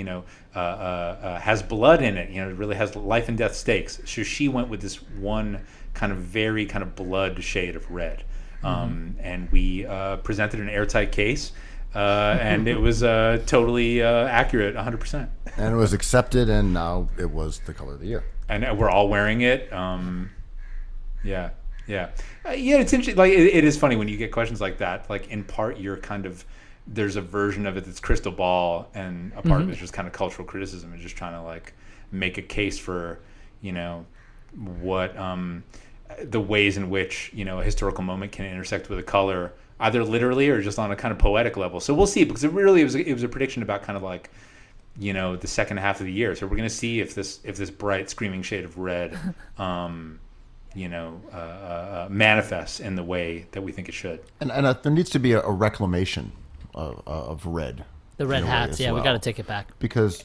has blood in it. It really has life and death stakes. So she went with this one kind of very kind of blood shade of red. And we presented an airtight case, and it was totally accurate, 100%. And it was accepted, and now it was the color of the year. And we're all wearing it. Yeah. It's interesting. Like it is funny when you get questions like that. Like in part, you're kind of, there's a version of it that's crystal ball, and a part of it is just kind of cultural criticism and just trying to like make a case for, what. The ways in which a historical moment can intersect with a color, either literally or just on a kind of poetic level. So we'll see, because it was a prediction about kind of like the second half of the year. So we're going to see if this bright screaming shade of red manifests in the way that we think it should. And there needs to be a reclamation of red. The red hats, we got to take it back, because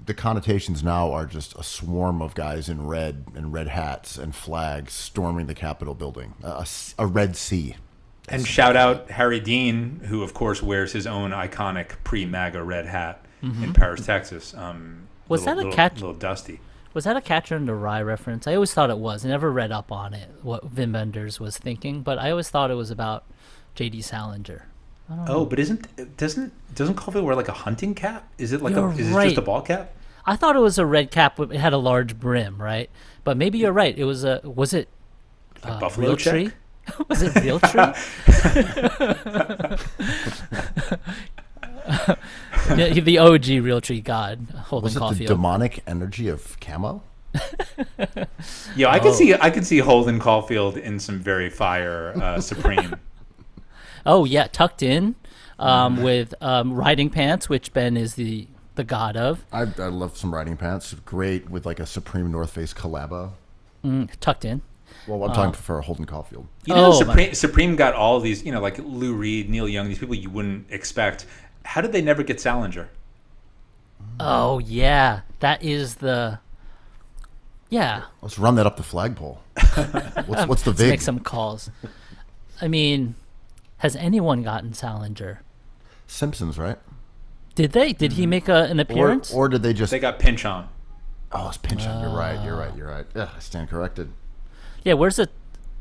the connotations now are just a swarm of guys in red and red hats and flags storming the Capitol building. A red sea. And shout out Harry Dean, who of course wears his own iconic pre-MAGA red hat in Paris, Texas. Was that a catch? Little dusty. Was that a Catcher in the Rye reference? I always thought it was. I never read up on it, what Wim Wenders was thinking, but I always thought it was about J.D. Salinger. But doesn't Caulfield wear like a hunting cap? Is it like is right. it just a ball cap? I thought it was a red cap. It had a large brim, right? But maybe you're right. It was was it like Buffalo real check? tree? Was it real tree? The OG real tree god, Holden Was it Caulfield. the demonic energy of camo? Yeah, I could see Holden Caulfield in some very fire Supreme. Oh yeah, tucked in with riding pants, which Ben is the god of. I love some riding pants. Great with like a Supreme North Face collabo. Tucked in. Well, I'm talking for Holden Caulfield. Supreme got all these, like Lou Reed, Neil Young, these people you wouldn't expect. How did they never get Salinger? Oh yeah, that is the. Yeah. Let's run that up the flagpole. What's the Let's vig? make some calls. I mean, has anyone gotten Salinger? Simpsons, right? Did they? Did he make an appearance? Or did they just? They got pinch on. Oh, it's pinch on. You're right. Yeah, I stand corrected. Yeah, where's the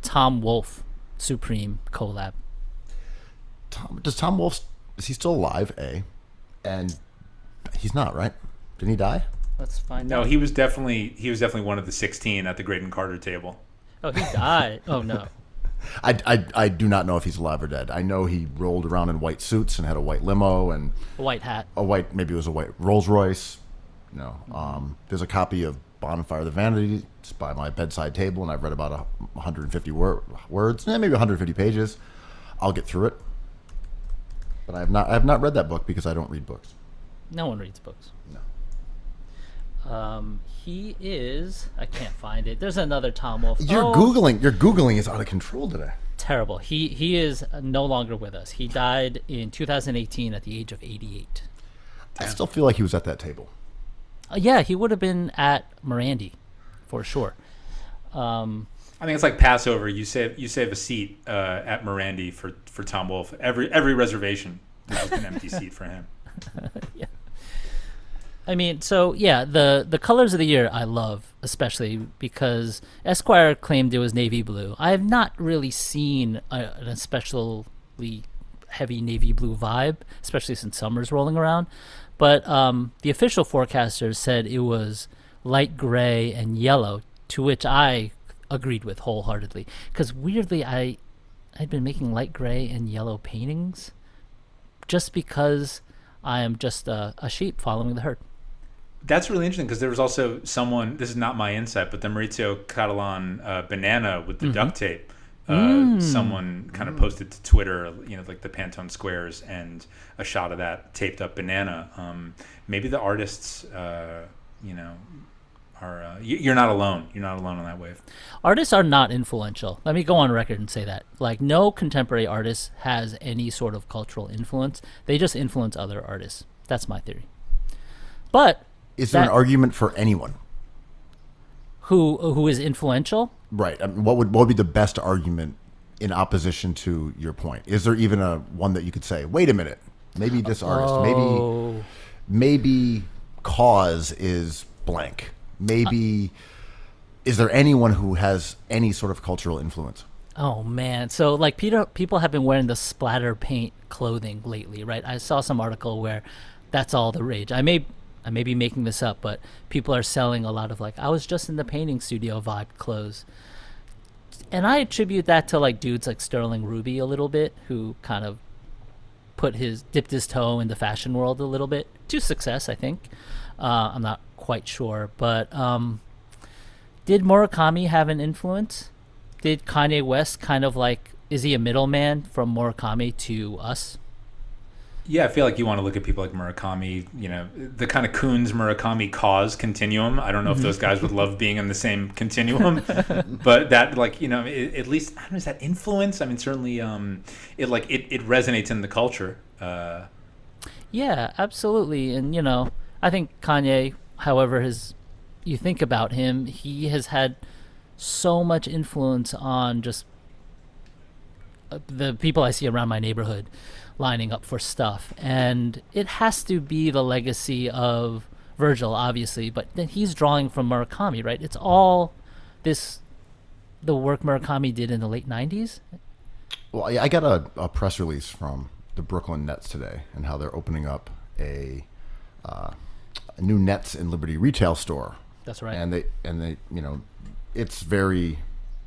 Tom Wolfe Supreme collab? Does Tom Wolfe, is he still alive? And he's not, right? Didn't he die? Let's find No, out. he was definitely one of the 16 at the Graydon Carter table. Oh, he died. Oh no. I do not know if he's alive or dead. I know he rolled around in white suits and had a white limo and A white hat. maybe it was a white Rolls Royce. There's a copy of Bonfire of the Vanities by my bedside table, and I've read about 150 words, maybe 150 pages. I'll get through it, but I have not read that book because I don't read books. No one reads books. No. He is. I can't find it. There's another Tom Wolfe. Your Googling is out of control today. Terrible. He is no longer with us. He died in 2018 at the age of 88. I still feel like he was at that table. Yeah, he would have been at Morandi, for sure. I think it's like Passover. You save a seat at Morandi for Tom Wolfe. Every reservation is just an empty seat for him. Yeah. I mean, so yeah, the colors of the year I love, especially because Esquire claimed it was navy blue. I have not really seen an especially heavy navy blue vibe, especially since summer's rolling around. But the official forecasters said it was light gray and yellow, to which I agreed with wholeheartedly. Because weirdly, I'd been making light gray and yellow paintings just because I am just a sheep following the herd. That's really interesting because there was also someone, this is not my insight, but the Maurizio Catalan banana with the duct tape. Someone kind of posted to Twitter, like the Pantone squares and a shot of that taped up banana. Maybe the artists, are, you're not alone. You're not alone on that wave. Artists are not influential. Let me go on record and say that. Like, no contemporary artist has any sort of cultural influence. They just influence other artists. That's my theory. But is there an argument for anyone who is influential? Right. I mean, what would be the best argument in opposition to your point? Is there even a one that you could say, wait a minute, maybe this artist, maybe cause is blank. Maybe is there anyone who has any sort of cultural influence? Oh man, so like people have been wearing the splatter paint clothing lately, right? I saw some article where that's all the rage. I may be making this up, but people are selling a lot of like, I was just in the painting studio vibe clothes. And I attribute that to like dudes like Sterling Ruby a little bit, who kind of dipped his toe in the fashion world a little bit to success, I think. I'm not quite sure, but did Murakami have an influence? Did Kanye West kind of like, is he a middleman from Murakami to us? Yeah, I feel like you want to look at people like Murakami, the kind of Kunz Murakami cause continuum. I don't know if those guys would love being in the same continuum, but that, like, at least, I don't know, is that influence? I mean, certainly it resonates in the culture. Yeah, absolutely. And, I think Kanye, however, you think about him, he has had so much influence on just the people I see around my neighborhood lining up for stuff, and it has to be the legacy of Virgil, obviously, but then he's drawing from Murakami, right? It's all the work Murakami did in the late 90s. Well, I got a press release from the Brooklyn Nets today and how they're opening up a new Nets in Liberty retail store. That's right. And they it's very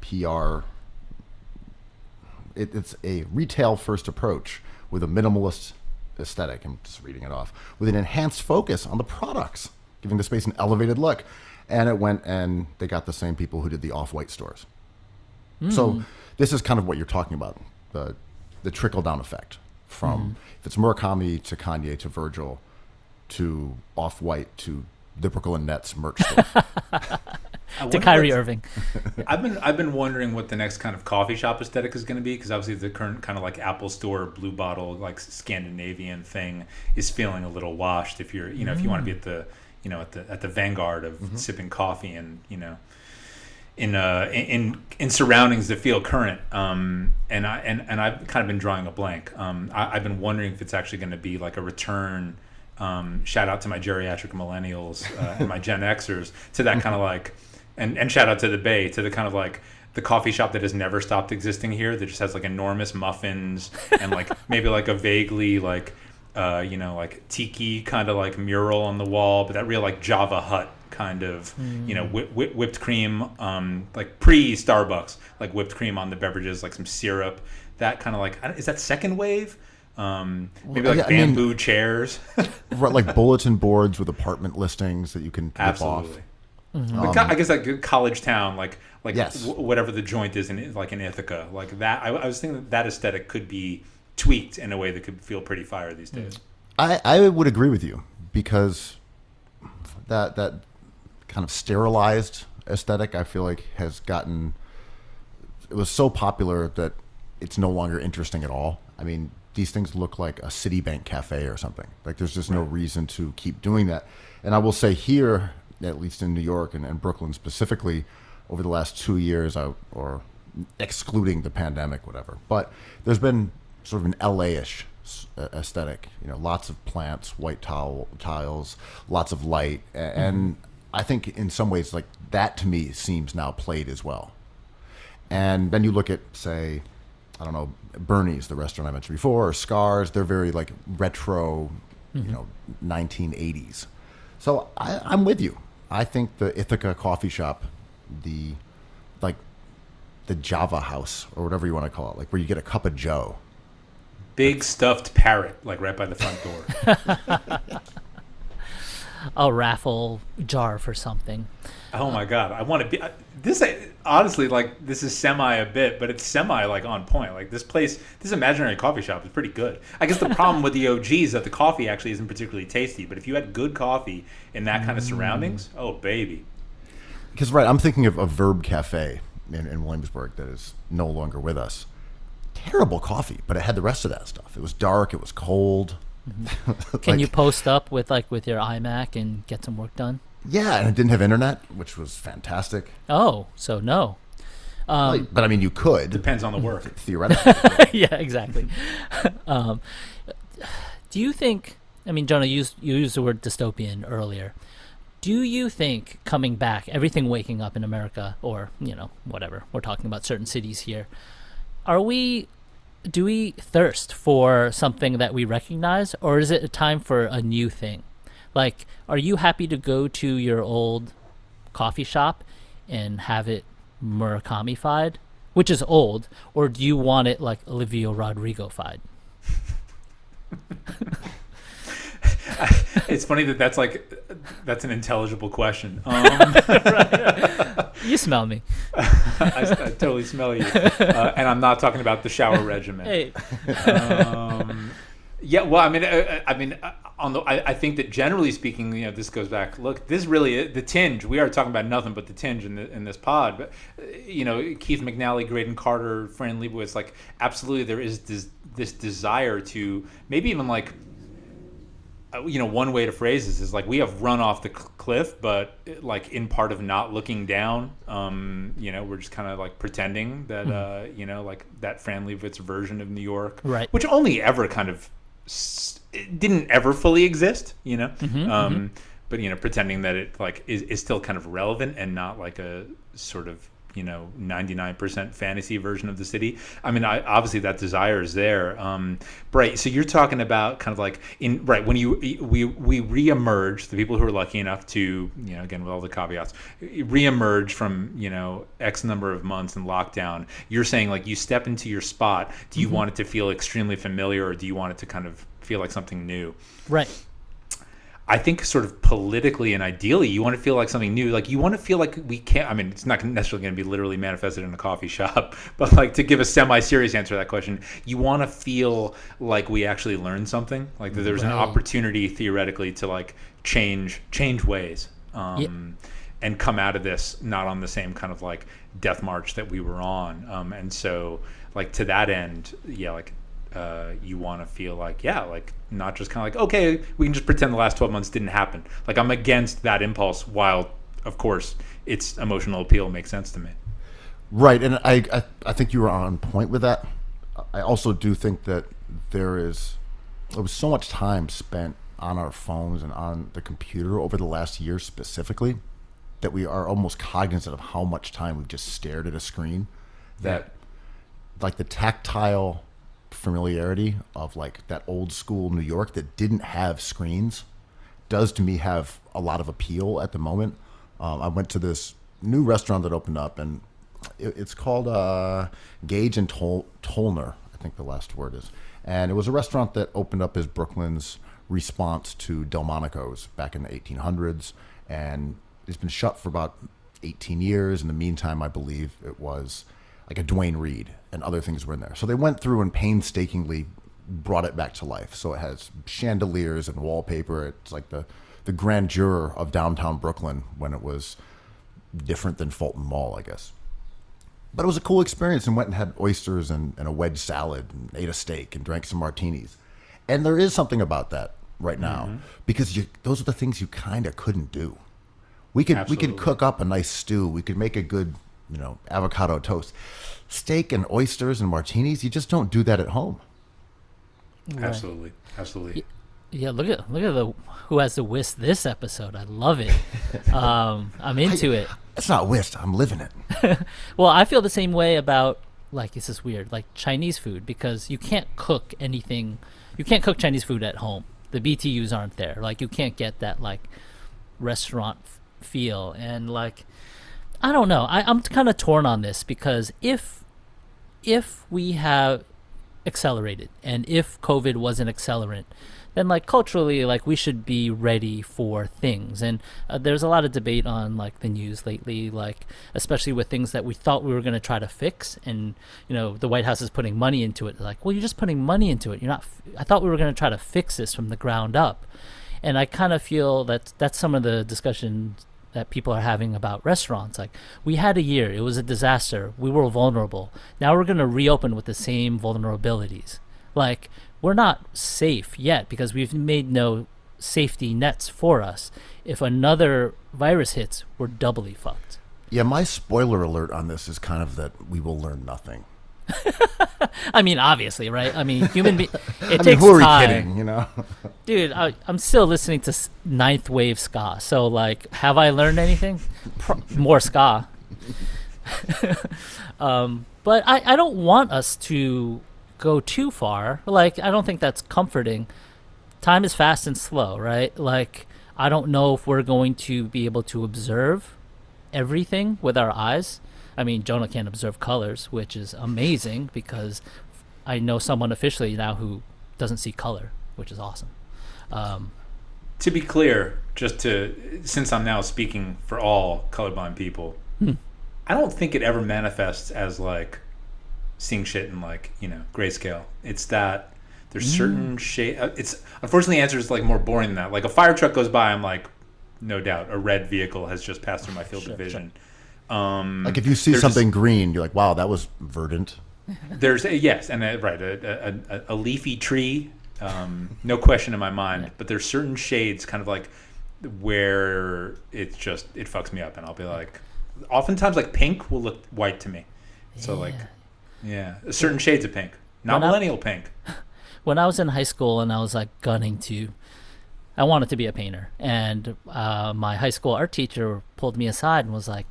PR. It's a retail first approach with a minimalist aesthetic. I'm just reading it off. With an enhanced focus on the products, giving the space an elevated look. And it went and they got the same people who did the Off-White stores. So this is kind of what you're talking about, the trickle-down effect from if it's Murakami to Kanye to Virgil to Off-White to the Brooklyn Nets merch store. To Kyrie Irving. I've been wondering what the next kind of coffee shop aesthetic is going to be, because obviously the current kind of like Apple Store blue bottle like Scandinavian thing is feeling a little washed. If you're if you want to be at the at the vanguard of sipping coffee and in surroundings that feel current, and I've kind of been drawing a blank. I've been wondering if it's actually going to be like a return. Shout out to my geriatric millennials and my Gen Xers to that kind of like. And shout out to the Bay, to the kind of like the coffee shop that has never stopped existing here, that just has like enormous muffins and like maybe like a vaguely like like tiki kind of like mural on the wall, but that real like Java Hut kind of whipped cream, like pre-Starbucks, like whipped cream on the beverages, like some syrup, that kind of like, is that second wave? Maybe like bamboo chairs, right, like bulletin boards with apartment listings that you can rip off. I guess like college town, like yes. Whatever the joint is in like in Ithaca, like that. I was thinking that aesthetic could be tweaked in a way that could feel pretty fire these days. I would agree with you, because that kind of sterilized aesthetic, I feel like has gotten, it was so popular that it's no longer interesting at all. I mean, these things look like a Citibank cafe or something. Like there's just no reason to keep doing that. And I will say here, at least in New York and Brooklyn specifically, over the last 2 years, or excluding the pandemic, whatever, but there's been sort of an LA-ish aesthetic, you know, lots of plants, white tiles, lots of light. And I think in some ways, like that to me seems now played as well. And then you look at, say, I don't know, Bernie's, the restaurant I mentioned before, or Scars, they're very like retro, you know, 1980s. So I'm with you. I think the Ithaca coffee shop, the Java house or whatever you want to call it, like where you get a cup of Joe. Big stuffed parrot, like right by the front door. A raffle jar for something. Oh my God, I want to be this. Honestly, like this is semi a bit, but it's semi like on point. Like this place, this imaginary coffee shop is pretty good. I guess the problem with the OG is that the coffee actually isn't particularly tasty. But if you had good coffee in that kind of surroundings, oh baby. Because I'm thinking of a Verb Cafe in Williamsburg that is no longer with us. Terrible coffee, but it had the rest of that stuff. It was dark. It was cold. Can you post up with your iMac and get some work done? Yeah, and it didn't have internet, which was fantastic. Oh, so no. But I mean, you could. Depends on the work. Theoretically. Yeah, exactly. Do you think, I mean, Jonah, you used the word dystopian earlier. Do you think coming back, everything waking up in America, or, you know, whatever, we're talking about certain cities here, do we thirst for something that we recognize, or is it a time for a new thing? Like, are you happy to go to your old coffee shop and have it Murakami-fied, which is old, or do you want it like Olivia Rodrigo-fied? It's funny that's an intelligible question. You smell me. I totally smell you, and I'm not talking about the shower regimen. Hey. Yeah, well, I think that generally speaking, you know, this goes back. Look, this really the tinge. We are talking about nothing but the tinge in this pod. But you know, Keith McNally, Graydon Carter, Fran Lebowitz, like absolutely, there is this desire to maybe even like. You know, one way to phrase this is like we have run off the cliff, but like in part of not looking down. You know, we're just kind of like pretending that you know, like that Fran Lebowitz version of New York, right? Which only ever kind of didn't ever fully exist. You know, but you know, pretending that it like is still kind of relevant and not like a sort of, you know, 99% fantasy version of the city. I mean, obviously that desire is there. Right. So you're talking about kind of like when we reemerge, the people who are lucky enough to, you know, again, with all the caveats, reemerge from, you know, X number of months in lockdown. You're saying like you step into your spot. Do you want it to feel extremely familiar, or do you want it to kind of feel like something new? Right. I think sort of politically and ideally, you want to feel like something new. Like you want to feel like we can't. I mean, it's not necessarily going to be literally manifested in a coffee shop, but like to give a semi-serious answer to that question, you want to feel like we actually learned something. Like that there's an opportunity theoretically to like change ways, and come out of this not on the same kind of like death march that we were on. And so like to that end, yeah, like. You want to feel like, yeah, like not just kind of like, okay, we can just pretend the last 12 months didn't happen. Like I'm against that impulse, while of course its emotional appeal makes sense to me. Right, and I think you were on point with that. I also do think that there was so much time spent on our phones and on the computer over the last year specifically that we are almost cognizant of how much time we've just stared at a screen, that like the tactile familiarity of like that old school New York that didn't have screens does to me have a lot of appeal at the moment. I went to this new restaurant that opened up, and it's called Gage and Tollner, I think the last word is. And it was a restaurant that opened up as Brooklyn's response to Delmonico's back in the 1800s, and it's been shut for about 18 years. In the meantime, I believe it was like a Duane Reade and other things were in there. So they went through and painstakingly brought it back to life. So it has chandeliers and wallpaper. It's like the grandeur of downtown Brooklyn when it was different than Fulton Mall, I guess. But it was a cool experience, and went and had oysters and a wedge salad and ate a steak and drank some martinis. And there is something about that right now, because those are the things you kind of couldn't do. We could cook up a nice stew. We could make a good, avocado toast. Steak and oysters and martinis, you just don't do that at home. Right. Absolutely. Yeah, look at who has the whisk this episode. I love it. I'm into it. It's not whisk. I'm living it. Well, I feel the same way about, like, this is weird, like Chinese food, because you can't cook anything. You can't cook Chinese food at home. The BTUs aren't there. Like, you can't get that, like, restaurant feel. And, like, I don't know. I'm kind of torn on this, because if we have accelerated, and if COVID was an accelerant, then, like, culturally, like, we should be ready for things. And there's a lot of debate on, like, the news lately, like, especially with things that we thought we were going to try to fix. And, the White House is putting money into it. Like, well, you're just putting money into it. You're not. I thought we were going to try to fix this from the ground up. And I kind of feel that that's some of the discussions that people are having about restaurants. Like, we had a year. It was a disaster. We were vulnerable. Now we're going to reopen with the same vulnerabilities. Like, we're not safe yet because we've made no safety nets for us. If another virus hits, we're doubly fucked. Yeah, my spoiler alert on this is kind of that we will learn nothing. I mean, obviously, right? I mean, it takes mean, who are we time. kidding, Dude, I'm still listening to ninth wave ska. So, like, have I learned anything? More ska. But I don't want us to go too far. Like, I don't think that's comforting. Time is fast and slow, right? Like, I don't know if we're going to be able to observe everything with our eyes. I mean, Jonah can't observe colors, which is amazing, because I know someone officially now who doesn't see color, which is awesome. To be clear, since I'm now speaking for all colorblind people, I don't think it ever manifests as, like, seeing shit in, like, grayscale. It's that there's certain shade. Unfortunately, the answer is, like, more boring than that. Like, a fire truck goes by, I'm like, no doubt, a red vehicle has just passed through my field of vision. Like, if you see something green, you're like, wow, that was verdant. There's a leafy tree, no question in my mind. Yeah. But there's certain shades, kind of like, where it fucks me up, and I'll be like, oftentimes, like, pink will look white to me. So, like, yeah, certain shades of pink, not millennial pink. When I was in high school and I was, like, I wanted to be a painter, and my high school art teacher pulled me aside and was like,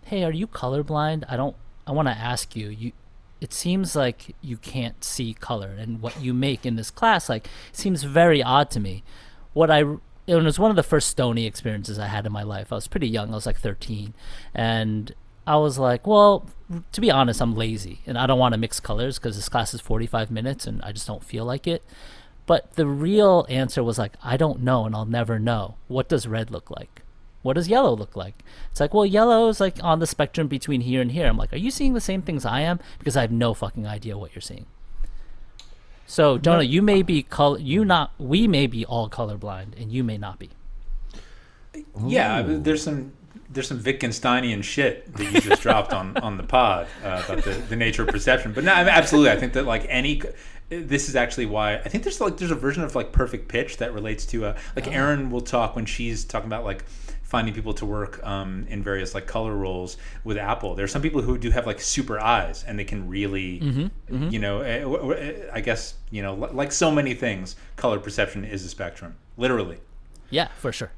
hey, are you colorblind? I want to ask you, it seems like you can't see color, and what you make in this class, like, seems very odd to me. It was one of the first stony experiences I had in my life. I was pretty young. I was like 13. And I was like, well, to be honest, I'm lazy, and I don't want to mix colors because this class is 45 minutes and I just don't feel like it. But the real answer was, like, I don't know, and I'll never know. What does red look like? What does yellow look like? It's like, well, yellow is, like, on the spectrum between here and here. I'm like, are you seeing the same things I am? Because I have no fucking idea what you're seeing. So, Jonah, you may be we may be all colorblind, and you may not be. Yeah, there's some Wittgensteinian shit that you just dropped on the pod about the nature of perception. But no, I mean, absolutely, I think that, like, this is actually why I think there's a version of, like, perfect pitch that relates to Erin will talk when she's talking about, like, finding people to work in various, like, color roles with Apple. There are some people who do have, like, super eyes, and they can really, I guess, like so many things, color perception is a spectrum, literally. Yeah, for sure.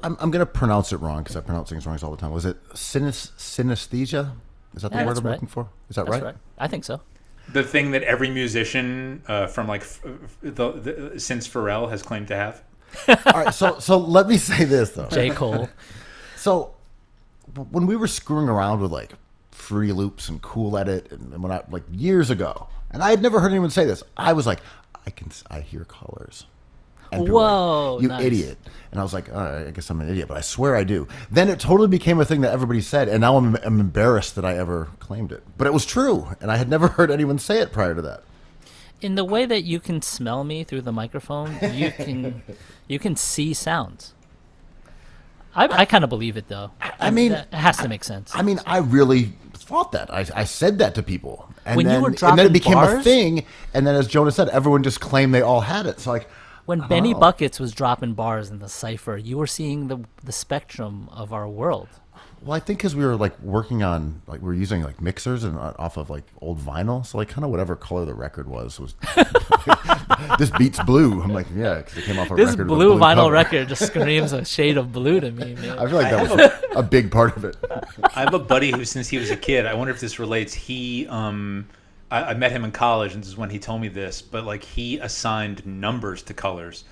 I'm going to pronounce it wrong because I pronounce things wrong all the time. Was it synesthesia? Is that the word I'm looking for? Is that right? I think so. The thing that every musician from, like, since Pharrell has claimed to have. All right, so let me say this, though. J. Cole. So when we were screwing around with, like, Fruity Loops and Cool Edit, and when like, years ago, and I had never heard anyone say this, I was like, I hear colors. And whoa, like, you nice. idiot. And I was like, all right, I guess I'm an idiot, but I swear I do. Then it totally became a thing that everybody said, and now I'm embarrassed that I ever claimed it. But it was true, and I had never heard anyone say it prior to that. in the way that you can smell me through the microphone, you can see sounds. I kind of believe it though. I mean, it has to make sense. I mean, I really thought that. I said that to people, and When you then were and then dropping it became a bars? thing. And then, as Jonah said, everyone just claimed they all had it. So like, When Benny Buckets was dropping bars in the cipher, you were seeing the spectrum of our world. well, I think because we were like working on we were using like mixers and off of like old vinyl, so like kind of whatever color the record was this beat's blue. I'm like, yeah, because it came off a This record with a blue vinyl cover. record just screams a shade of blue to me, man. I feel like that was a big part of it. I have a buddy who, since he was a kid, I wonder if this relates. I met him in college, and this is when he told me this. But like, he assigned numbers to colors,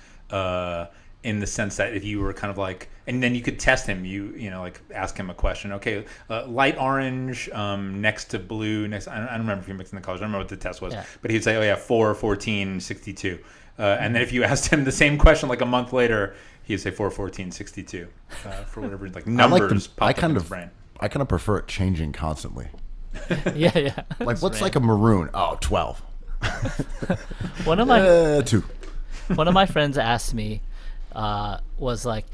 in the sense that if you were kind of like, and then you could test him. You know, like ask him a question. Okay, light orange next to blue. I don't remember if you're mixing the colors. I don't remember what the test was. Yeah. But he'd say, oh yeah, 4, 14, 62. And then if you asked him the same question like a month later, he'd say 4, 14, 62. For whatever, like numbers popped up in his brain. I kind of prefer it changing constantly. Yeah. Like, what's like a maroon? Oh, 12. One of my 2. one of my friends asked me, was like,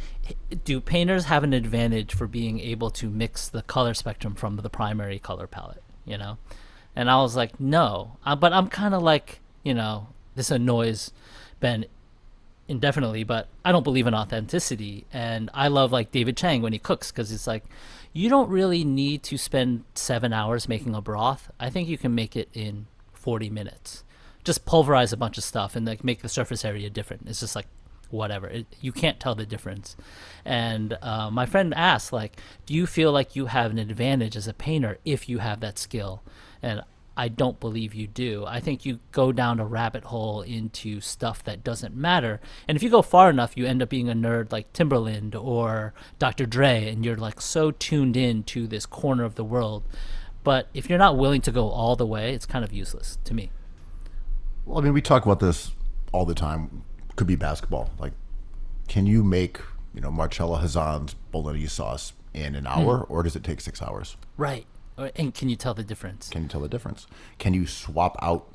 do painters have an advantage for being able to mix the color spectrum from the primary color palette, you know? And I was like, no. But I'm kind of like, you know, this annoys Ben indefinitely, but I don't believe in authenticity. And I love like David Chang when he cooks, because it's like, you don't really need to spend 7 hours making a broth. I think you can make it in 40 minutes. Just pulverize a bunch of stuff and like make the surface area different. It's just like whatever. You can't tell the difference. And my friend asked, like, do you feel like you have an advantage as a painter if you have that skill? And I don't believe you do. I think you go down a rabbit hole into stuff that doesn't matter. And if you go far enough, you end up being a nerd like Timberland or Dr. Dre, and you're like so tuned in to this corner of the world. But if you're not willing to go all the way, it's kind of useless to me. Well, I mean, we talk about this all the time. Could be basketball. Like, can you make, Marcella Hazan's bolognese sauce in an hour, or does it take 6 hours? Right. And can you tell the difference? Can you tell the difference? Can you swap out,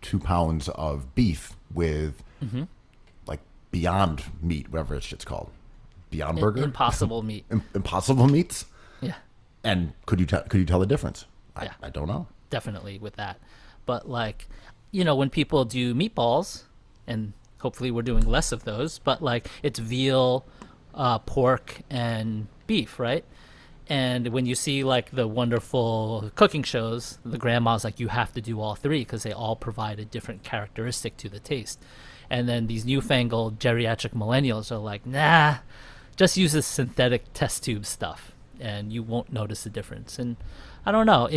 2 pounds of beef with, like, Beyond Meat, whatever that shit's called? Beyond Burger? Impossible meat. Impossible Meats? Yeah. And could you tell the difference? Yeah. I don't know. Definitely with that. But like, when people do meatballs, and hopefully we're doing less of those, but like it's veal, pork, and beef, right? And when you see like the wonderful cooking shows, the grandma's like, you have to do all three because they all provide a different characteristic to the taste. And then these newfangled geriatric millennials are like, nah, just use this synthetic test tube stuff and you won't notice the difference. And I don't know,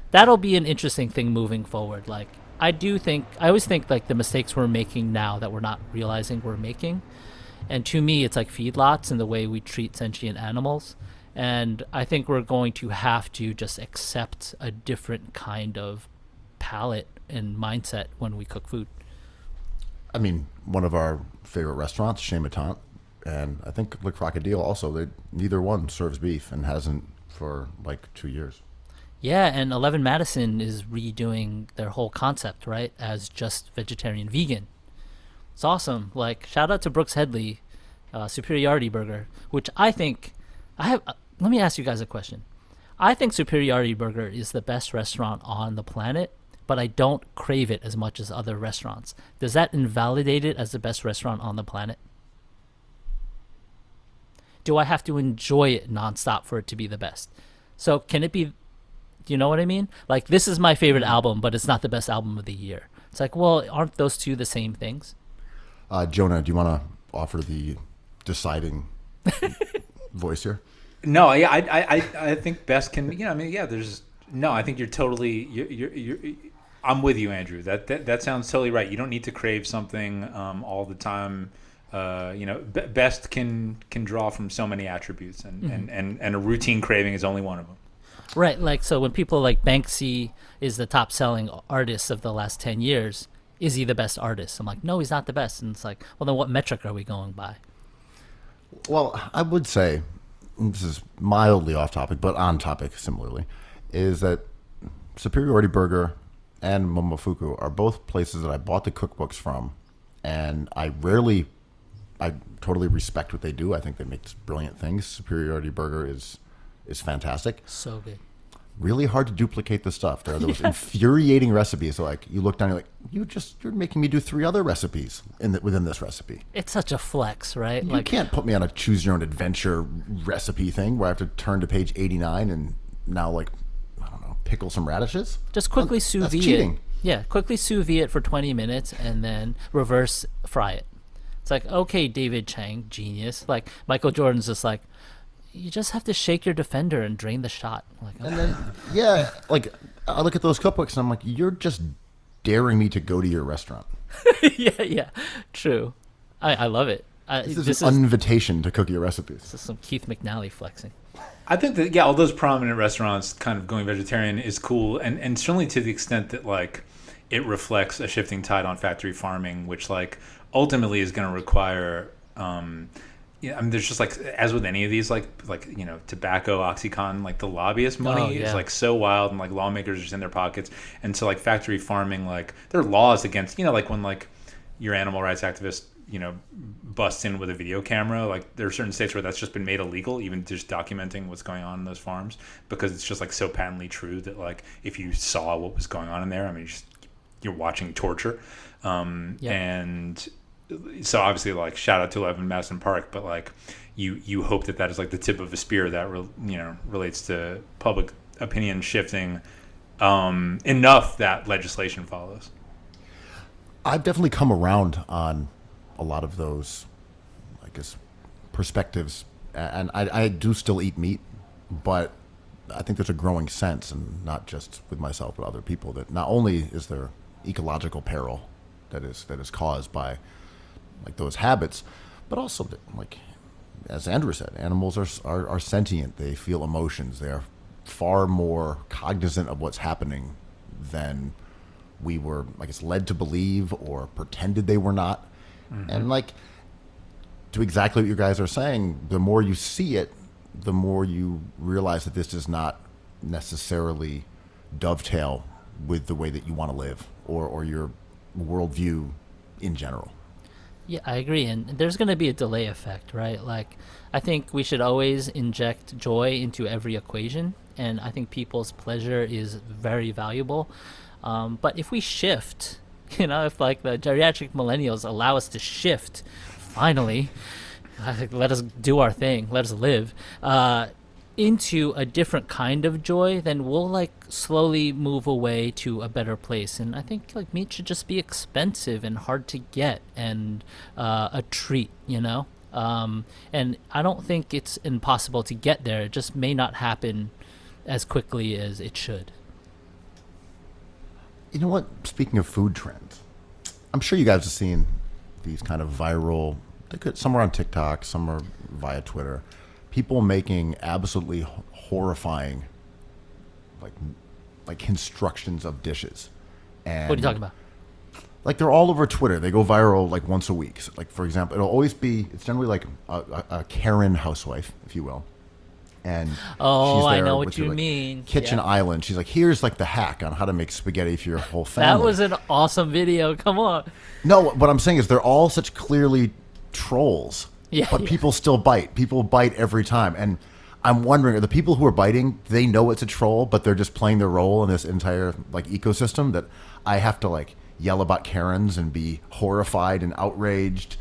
that'll be an interesting thing moving forward. Like, I always think like the mistakes we're making now that we're not realizing we're making. And to me, it's like feedlots and the way we treat sentient animals. And I think we're going to have to just accept a different kind of palate and mindset when we cook food. I mean, one of our favorite restaurants, Chez Matant, and I think Le Crocodile also, neither one serves beef and hasn't for like 2 years. Yeah, and 11 Madison is redoing their whole concept, right, as just vegetarian vegan. It's awesome. Like, shout out to Brooks Headley, Superiority Burger, which I think let me ask you guys a question. I think Superiority Burger is the best restaurant on the planet, but I don't crave it as much as other restaurants. Does that invalidate it as the best restaurant on the planet? Do I have to enjoy it nonstop for it to be the best? So can it be, do you know what I mean? Like, this is my favorite album, but it's not the best album of the year. It's like, well, aren't those two the same things? Jonah, do you want to offer the deciding voice here? No, yeah, I think best can, I think you're totally, you're I'm with you, Andrew. That sounds totally right. You don't need to crave something all the time. Best can draw from so many attributes, and a routine craving is only one of them. Right, like, so when people like Banksy is the top selling artist of the last 10 years, is he the best artist? I'm like, no, he's not the best. And it's like, well, then what metric are we going by? Well, I would say, this is mildly off topic, but on topic similarly, is that Superiority Burger and Momofuku are both places that I bought the cookbooks from, and I totally respect what they do. I think they make brilliant things. Superiority Burger is fantastic. So good. Really hard to duplicate the stuff. There are those infuriating recipes. So like you look down, you're like, you're making me do 3 other recipes within this recipe. It's such a flex, right? You can't put me on a choose your own adventure recipe thing where I have to turn to page 89 and now like, I don't know, pickle some radishes. Just quickly sous vide it. Yeah, quickly sous vide it for 20 minutes and then reverse fry it. It's like, okay, David Chang, genius. Like Michael Jordan's just like, you just have to shake your defender and drain the shot. Like, okay. And then, yeah, like I look at those cookbooks and I'm like, you're just daring me to go to your restaurant. yeah, true. I love it. This is an invitation to cook your recipes. This is some Keith McNally flexing. I think that, all those prominent restaurants kind of going vegetarian is cool. And certainly to the extent that, like, it reflects a shifting tide on factory farming, which, like, ultimately is going to require... I mean, there's just like, as with any of these, like tobacco, OxyContin, like the lobbyist money is like so wild, and like lawmakers are just in their pockets, and so like factory farming, like there are laws against, like when like your animal rights activist, busts in with a video camera, like there are certain states where that's just been made illegal, even just documenting what's going on in those farms, because it's just like so patently true that like if you saw what was going on in there, I mean, you're watching torture, and. So obviously, like, shout out to 11 Madison Park, but like, you hope that is like the tip of a spear that relates to public opinion shifting enough that legislation follows. I've definitely come around on a lot of those, I guess, perspectives, and I do still eat meat, but I think there's a growing sense, and not just with myself but other people, that not only is there ecological peril that is caused by like those habits, but also that, like as Andrew said, animals are sentient. They feel emotions. They are far more cognizant of what's happening than we were, I guess, led to believe or pretended they were not. Mm-hmm. And like, to exactly what you guys are saying, the more you see it, the more you realize that this does not necessarily dovetail with the way that you want to live or your worldview in general. Yeah, I agree. And there's going to be a delay effect, right? Like, I think we should always inject joy into every equation. And I think people's pleasure is very valuable. But if we shift, if like the geriatric millennials allow us to shift, finally, let us do our thing, let us live, into a different kind of joy, then we'll like slowly move away to a better place. And I think like meat should just be expensive and hard to get and a treat, and I don't think it's impossible to get there. It just may not happen as quickly as it should. You know what? Speaking of food trends, I'm sure you guys have seen these kind of viral, some are on TikTok, some are via Twitter, people making absolutely horrifying like constructions of dishes. And what are you talking about? Like, they're all over Twitter. They go viral like once a week. So, like, for example, it's generally like a Karen housewife, if you will. And she's there I know what with you her, like, mean. kitchen island. She's like, here's like the hack on how to make spaghetti for your whole family. That was an awesome video. Come on. No, what I'm saying is they're all such clearly trolls. Yeah, but people still bite. People bite every time. And I'm wondering, are the people who are biting, they know it's a troll, but they're just playing their role in this entire like ecosystem that I have to like yell about Karens and be horrified and outraged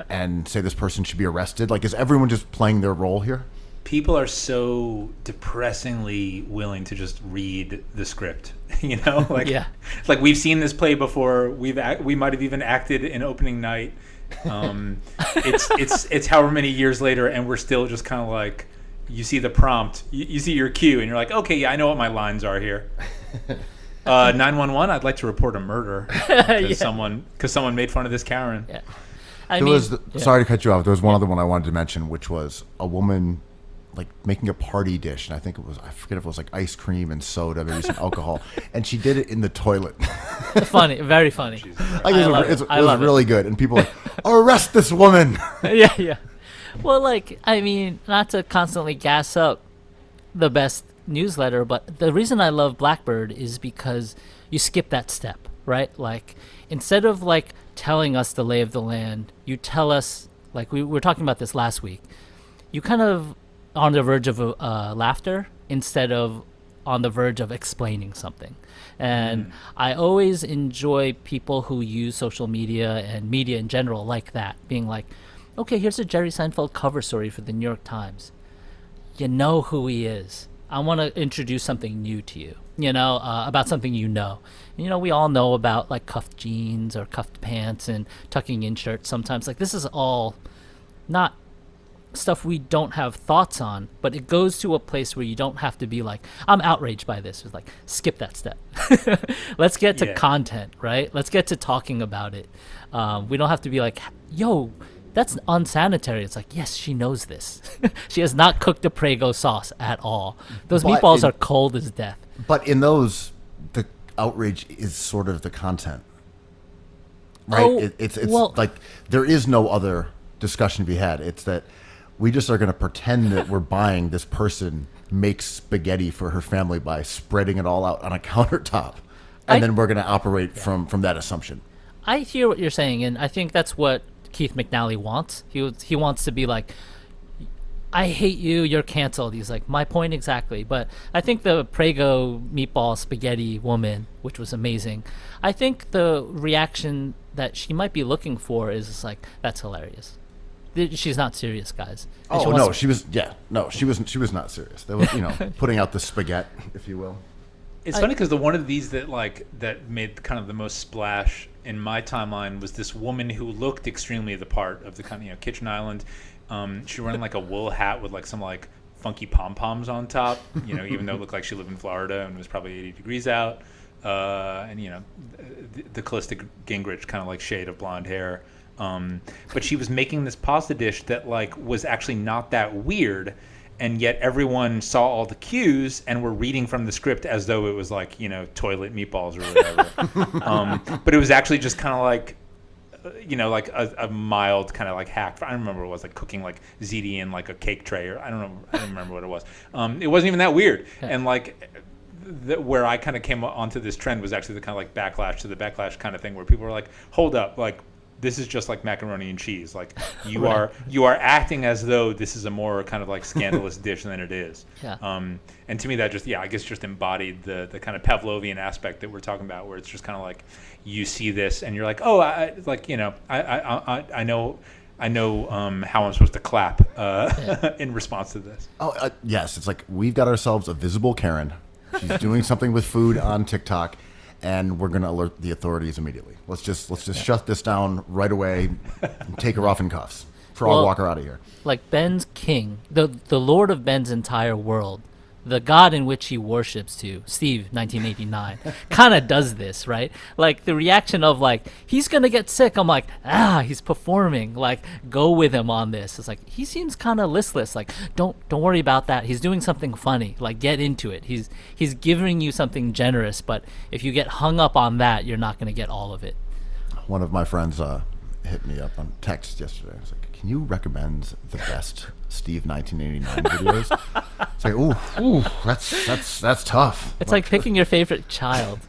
and say this person should be arrested? Like, is everyone just playing their role here? People are so depressingly willing to just read the script, like, yeah. Like, we've seen this play before. We might have even acted in opening night. It's however many years later, and we're still just kind of like, you see the prompt, you see your cue, and you're like, okay, yeah, I know what my lines are here. 911, I'd like to report a murder because someone made fun of this Karen. Yeah. Sorry to cut you off. There was one other one I wanted to mention, which was a woman like making a party dish, and I forget if it was like ice cream and soda, maybe some alcohol, and she did it in the toilet. Funny, very funny. It was really good, and people were like, arrest this woman. Yeah. Well, like, I mean, not to constantly gas up the best newsletter, but the reason I love Blackbird is because you skip that step, right? Like instead of like telling us the lay of the land, you tell us, like we were talking about this last week, you kind of on the verge of laughter instead of on the verge of explaining something. And I always enjoy people who use social media and media in general like that, being like, okay, here's a Jerry Seinfeld cover story for the New York Times. You know who he is. I want to introduce something new to you, about something you know. We all know about like cuffed jeans or cuffed pants and tucking in shirts sometimes. Like this is all not stuff we don't have thoughts on, but it goes to a place where you don't have to be like, I'm outraged by this. It's like, skip that step. Let's get to content, right? Let's get to talking about it. We don't have to be like, yo, that's unsanitary. It's like, yes, she knows this. She has not cooked the Prego sauce at all. Those meatballs are cold as death. But in those, the outrage is sort of the content, right? Oh, It's like there is no other discussion to be had. It's that we just are going to pretend that we're buying this person makes spaghetti for her family by spreading it all out on a countertop, and then we're going to operate from that assumption. I hear what you're saying, and I think that's what Keith McNally wants. He wants to be like, I hate you, you're canceled. He's like, my point exactly. But I think the Prego meatball spaghetti woman, which was amazing, I think the reaction that she might be looking for is like, that's hilarious. She's not serious, guys. And She was not serious. That was, putting out the spaghetti, if you will. It's funny because the one of these that made kind of the most splash in my timeline was this woman who looked extremely the part of the kind of kitchen island. She was wearing like a wool hat with like some like funky pom poms on top. Even though it looked like she lived in Florida and it was probably 80 degrees out. And the Calista Gingrich kind of like shade of blonde hair. But she was making this pasta dish that like was actually not that weird. And yet everyone saw all the cues and were reading from the script as though it was like, toilet meatballs or whatever. But it was actually just kind of like, like a mild kind of like hack. I don't remember what it was, like cooking like ziti in like a cake tray, or I don't remember what it was. It wasn't even that weird. And like where I kind of came onto this trend was actually the kind of like backlash to the backlash kind of thing where people were like, hold up, like, this is just like macaroni and cheese. Like you are acting as though this is a more kind of like scandalous dish than it is. Yeah. And to me that just I guess just embodied the kind of Pavlovian aspect that we're talking about, where it's just kind of like you see this and you're like, oh, I know how I'm supposed to clap in response to this. Oh yes, it's like we've got ourselves a visible Karen. She's doing something with food on TikTok. And we're going to alert the authorities immediately. Let's just shut this down right away and take her off in cuffs. I'll walk her out of here. Like Ben's king, the Lord of Ben's entire world, the God in which he worships to, Steve, 1989, kind of does this, right? Like the reaction of like, he's going to get sick. I'm like, he's performing. Like, go with him on this. It's like, he seems kind of listless. Like, don't worry about that. He's doing something funny. Like, get into it. He's giving you something generous, but if you get hung up on that, you're not going to get all of it. One of my friends hit me up on text yesterday. I was like, can you recommend the best Steve 1989 videos? It's like, ooh, that's tough. It's like picking your favorite child.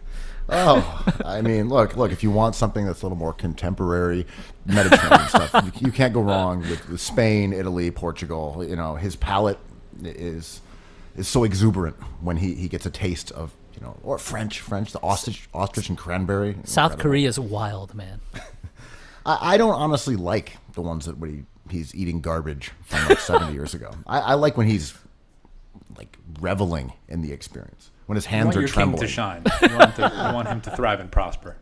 Oh, I mean, look, if you want something that's a little more contemporary Mediterranean stuff, you can't go wrong with Spain, Italy, Portugal. His palate is so exuberant when he gets a taste of, or French, the ostrich and cranberry. South Korea is wild, man. I don't honestly like the ones that when he's eating garbage from like 70 years ago. I like when he's like reveling in the experience, when his hands are trembling. King to shine. You want him to thrive and prosper.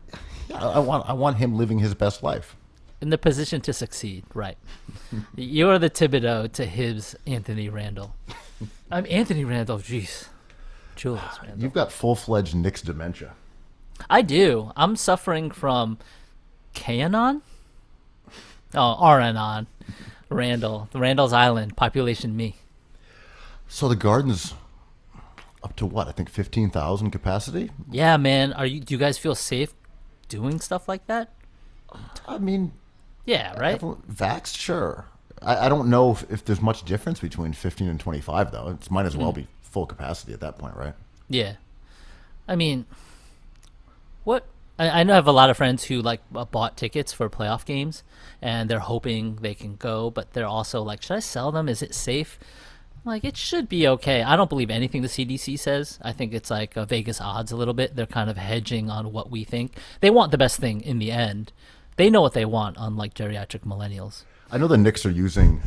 I want him living his best life. In the position to succeed, right? You're the Thibodeau to his Anthony Randall. I'm Anthony Randall. Jeez, Julius Randall. You've got full-fledged Nick's dementia. I do. I'm suffering from Kanon. Oh, Aranon. Randall's Island, population me. So the garden's up to what? I think 15,000 capacity? Yeah, man. Do you guys feel safe doing stuff like that? I mean, yeah, right? Vaxxed, sure. I don't know if there's much difference between 15 and 25, though. It might as well be full capacity at that point, right? Yeah. I mean, What I know I have a lot of friends who like bought tickets for playoff games, and they're hoping they can go, but they're also like, should I sell them? Is it safe? Like, it should be okay. I don't believe anything the CDC says. I think it's like Vegas odds a little bit. They're kind of hedging on what we think. They want the best thing in the end. They know what they want, unlike geriatric millennials. I know the Knicks are using,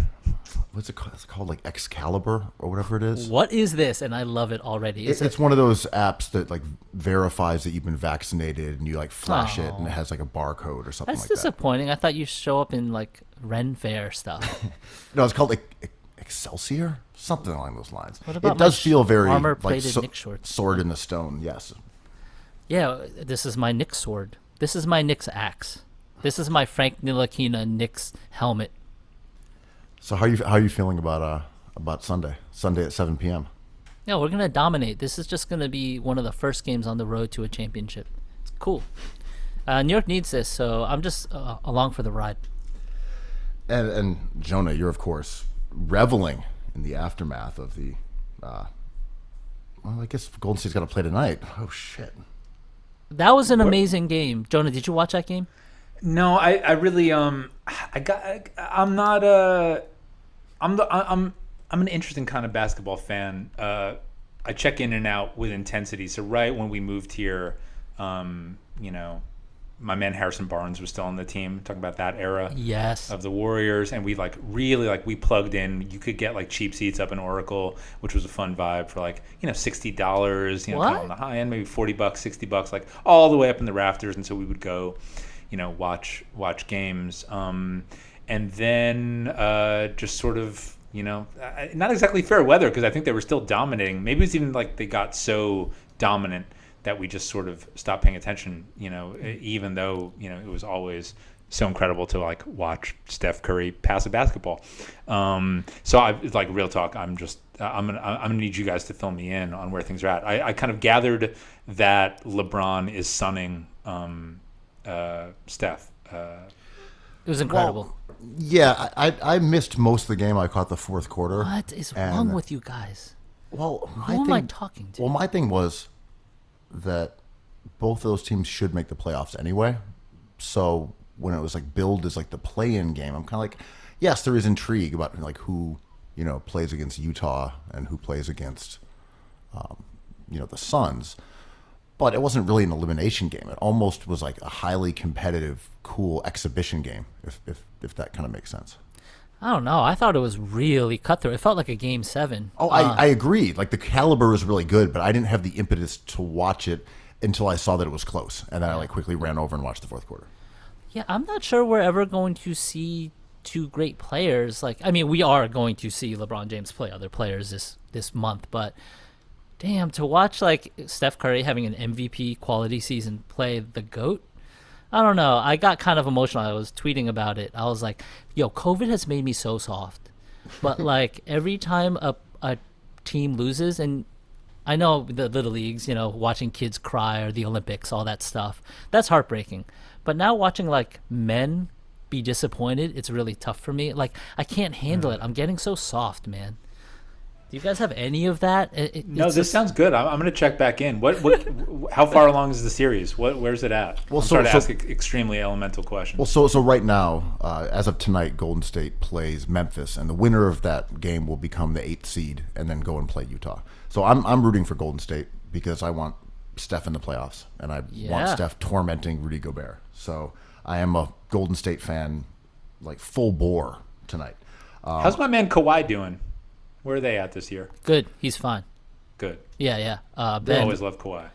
what's it called? It's called like Excalibur or whatever it is. What is this? And I love it already. It's one of those apps that like verifies that you've been vaccinated, and you like flash it, and it has like a barcode or something That's like that. disappointing. I thought you show up in like Ren Fair stuff. No, it's called like Excelsior, something along those lines. What about It does my feel very like armor-plated Knicks shorts? sword in the stone. Yes. Yeah, this is my Knicks sword. This is my Knicks axe. This is my Frank Ntilikina Knicks helmet. So how are you feeling about Sunday? Sunday at 7 p.m. Yeah, we're gonna dominate. This is just gonna be one of the first games on the road to a championship. It's cool. New York needs this, so I'm just along for the ride. And Jonah, you're of course reveling in the aftermath of the. Well, I guess Golden State's got to play tonight. Oh shit! That was an amazing game. Jonah, did you watch that game? No, I really I'm an interesting kind of basketball fan. I check in and out with intensity. So right when we moved here, my man Harrison Barnes was still on the team. Talking about that era, Yes. of the Warriors, and we we plugged in. You could get like cheap seats up in Oracle, which was a fun vibe for like $60. Kind of on the high end, maybe $40, $60, like all the way up in the rafters. And so we would go, watch games, and then just sort of. Not exactly fair weather because I think they were still dominating. Maybe it's even like they got so dominant that we just sort of stopped paying attention, even though, it was always so incredible to like watch Steph Curry pass a basketball. So it's like real talk. I'm gonna need you guys to fill me in on where things are at. I kind of gathered that LeBron is sunning Steph. It was incredible. Well, yeah, I missed most of the game. I caught the fourth quarter. What is wrong with you guys? Well, Who am I talking to? Well, my thing was that both of those teams should make the playoffs anyway. So when it was like billed as like the play-in game, I'm kind of like, yes, there is intrigue about like who plays against Utah and who plays against the Suns. But it wasn't really an elimination game. It almost was like a highly competitive, cool exhibition game, if that kind of makes sense. I don't know. I thought it was really cutthroat. It felt like a Game 7. Oh, I agree. Like the caliber was really good, but I didn't have the impetus to watch it until I saw that it was close, and then I like quickly ran over and watched the fourth quarter. Yeah, I'm not sure we're ever going to see two great players. We are going to see LeBron James play other players this month, but damn, to watch like Steph Curry having an MVP quality season play the GOAT, I don't know. I got kind of emotional. I was tweeting about it. I was like, yo, COVID has made me so soft. But like every time a team loses, and I know the little leagues, watching kids cry or the Olympics, all that stuff, that's heartbreaking. But now watching like men be disappointed, it's really tough for me. Like I can't handle it. I'm getting so soft, man. Do you guys have any of that? No, this sounds good. I'm going to check back in. What? How far along is the series? Where's it at? Well, I'm sorry to ask extremely elemental questions. Well, so right now, as of tonight, Golden State plays Memphis, and the winner of that game will become the 8th seed and then go and play Utah. So I'm rooting for Golden State because I want Steph in the playoffs, and I want Steph tormenting Rudy Gobert. So I am a Golden State fan, like full bore tonight. How's my man Kawhi doing? Where are they at this year? Good. He's fine. Good. Yeah. They always love Kawhi.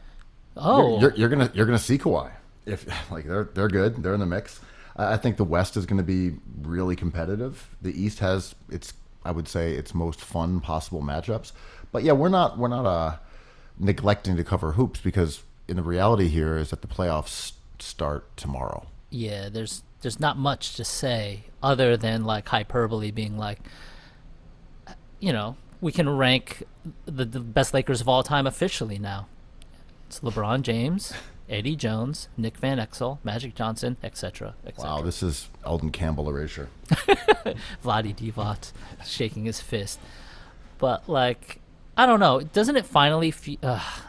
Oh, you're gonna see Kawhi if like they're good. They're in the mix. I think the West is going to be really competitive. The East has I would say its most fun possible matchups. But yeah, we're not neglecting to cover hoops because in the reality here is that the playoffs start tomorrow. Yeah. There's not much to say other than like hyperbole being like, we can rank the best Lakers of all time officially now. It's LeBron James, Eddie Jones, Nick Van Exel, Magic Johnson, etc. Wow, this is Eldon Campbell erasure. Vlade Divac shaking his fist. But like, I don't know. Doesn't it finally feel?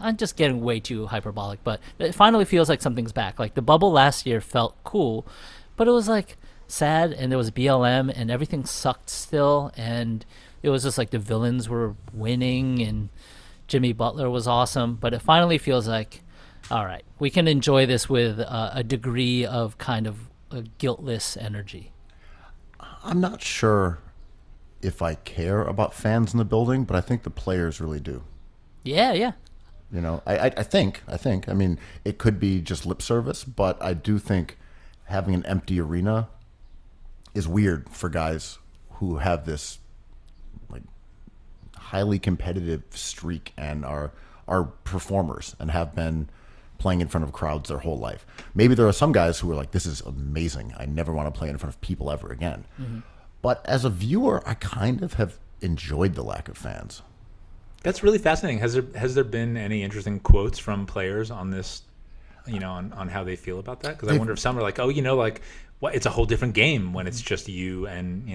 I'm just getting way too hyperbolic, but it finally feels like something's back. Like the bubble last year felt cool, but it was like sad, and there was BLM, and everything sucked still, and it was just like the villains were winning, and Jimmy Butler was awesome. But it finally feels like, all right, we can enjoy this with a degree of kind of a guiltless energy. I'm not sure if I care about fans in the building, but I think the players really do. Yeah, yeah. You know, I think. I mean, it could be just lip service, but I do think having an empty arena is weird for guys who have this like highly competitive streak and are performers and have been playing in front of crowds their whole life. Maybe there are some guys who are like, this is amazing. I never want to play in front of people ever again. Mm-hmm. But as a viewer, I kind of have enjoyed the lack of fans. That's really fascinating. Has there been any interesting quotes from players on this, on how they feel about that? Because I wonder if some are like, like, what? It's a whole different game when it's just you and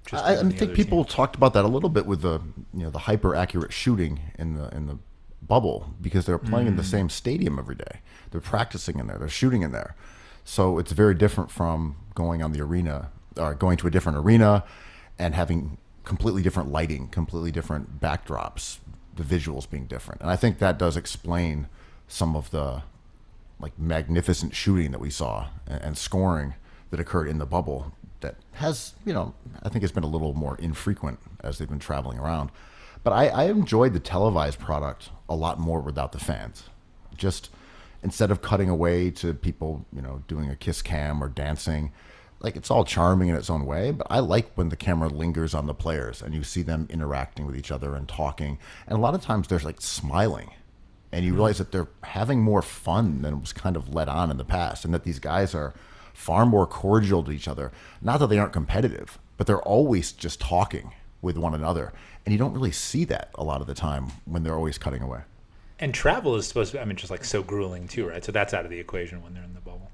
just. I think people talked about that a little bit with the the hyper accurate shooting in the bubble, because they're playing in the same stadium every day. They're practicing in there. They're shooting in there. So it's very different from going on the arena or going to a different arena and having completely different lighting, completely different backdrops, the visuals being different. And I think that does explain some of the like magnificent shooting that we saw and scoring that occurred in the bubble that has, I think it's been a little more infrequent as they've been traveling around. But I enjoyed the televised product a lot more without the fans. Just instead of cutting away to people, doing a kiss cam or dancing, like it's all charming in its own way, but I like when the camera lingers on the players and you see them interacting with each other and talking. And a lot of times they're like smiling and you realize that they're having more fun than was kind of let on in the past, and that these guys are far more cordial to each other. Not that they aren't competitive, but they're always just talking with one another. And you don't really see that a lot of the time when they're always cutting away. And travel is supposed to be, just like so grueling too, right? So that's out of the equation when they're in the bubble.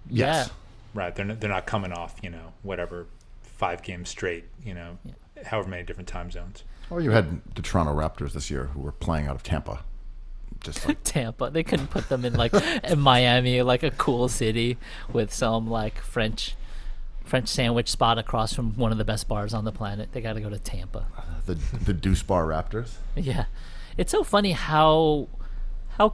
Yes. Yeah. Right. They're not coming off, whatever 5 games straight, however many different time zones. Or you had the Toronto Raptors this year who were playing out of Tampa. Just like Tampa. They couldn't put them in like in Miami, like a cool city with some like French sandwich spot across from one of the best bars on the planet. They got to go to Tampa. the Deuce Bar Raptors. Yeah. It's so funny how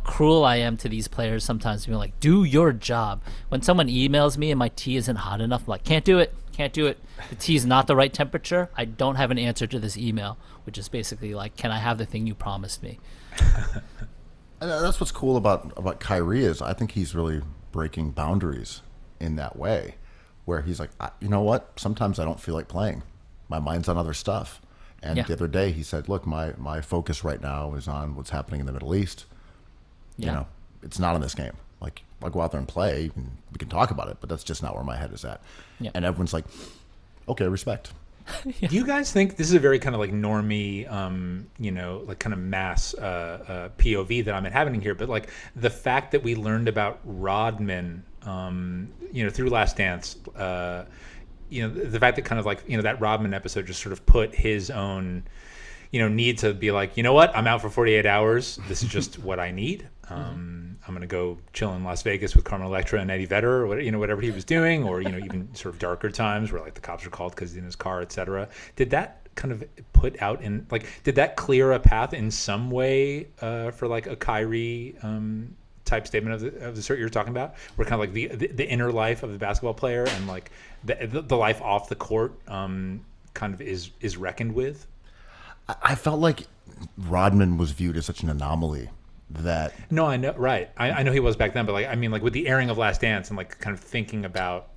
cruel I am to these players sometimes, being like, do your job. When someone emails me and my tea isn't hot enough, I'm like, can't do it. The tea is not the right temperature. I don't have an answer to this email, which is basically like, can I have the thing you promised me? And that's what's cool about Kyrie is I think he's really breaking boundaries in that way, where he's like, you know what? Sometimes I don't feel like playing. My mind's on other stuff. And the other day he said, look, my focus right now is on what's happening in the Middle East. Yeah. It's not in this game. Like, I'll go out there and play, and we can talk about it, but that's just not where my head is at. Yeah. And everyone's like, okay, respect. Do you guys think this is a very kind of like normie, like kind of mass POV that I'm having here? But like the fact that we learned about Rodman, through Last Dance, the fact that kind of like, that Rodman episode just sort of put his own, need to be like, you know what, I'm out for 48 hours. This is just what I need. I'm going to go chill in Las Vegas with Carmen Electra and Eddie Vedder, or whatever he was doing, or even sort of darker times where like the cops are called because he's in his car, etc. Did that kind of put out in like, did that clear a path in some way for like a Kyrie type statement of the sort you're talking about, where kind of like the inner life of the basketball player and like the life off the court kind of is reckoned with? I felt like Rodman was viewed as such an anomaly that... No, I know, right. I know he was back then, but like, I mean, like with the airing of Last Dance and like kind of thinking about,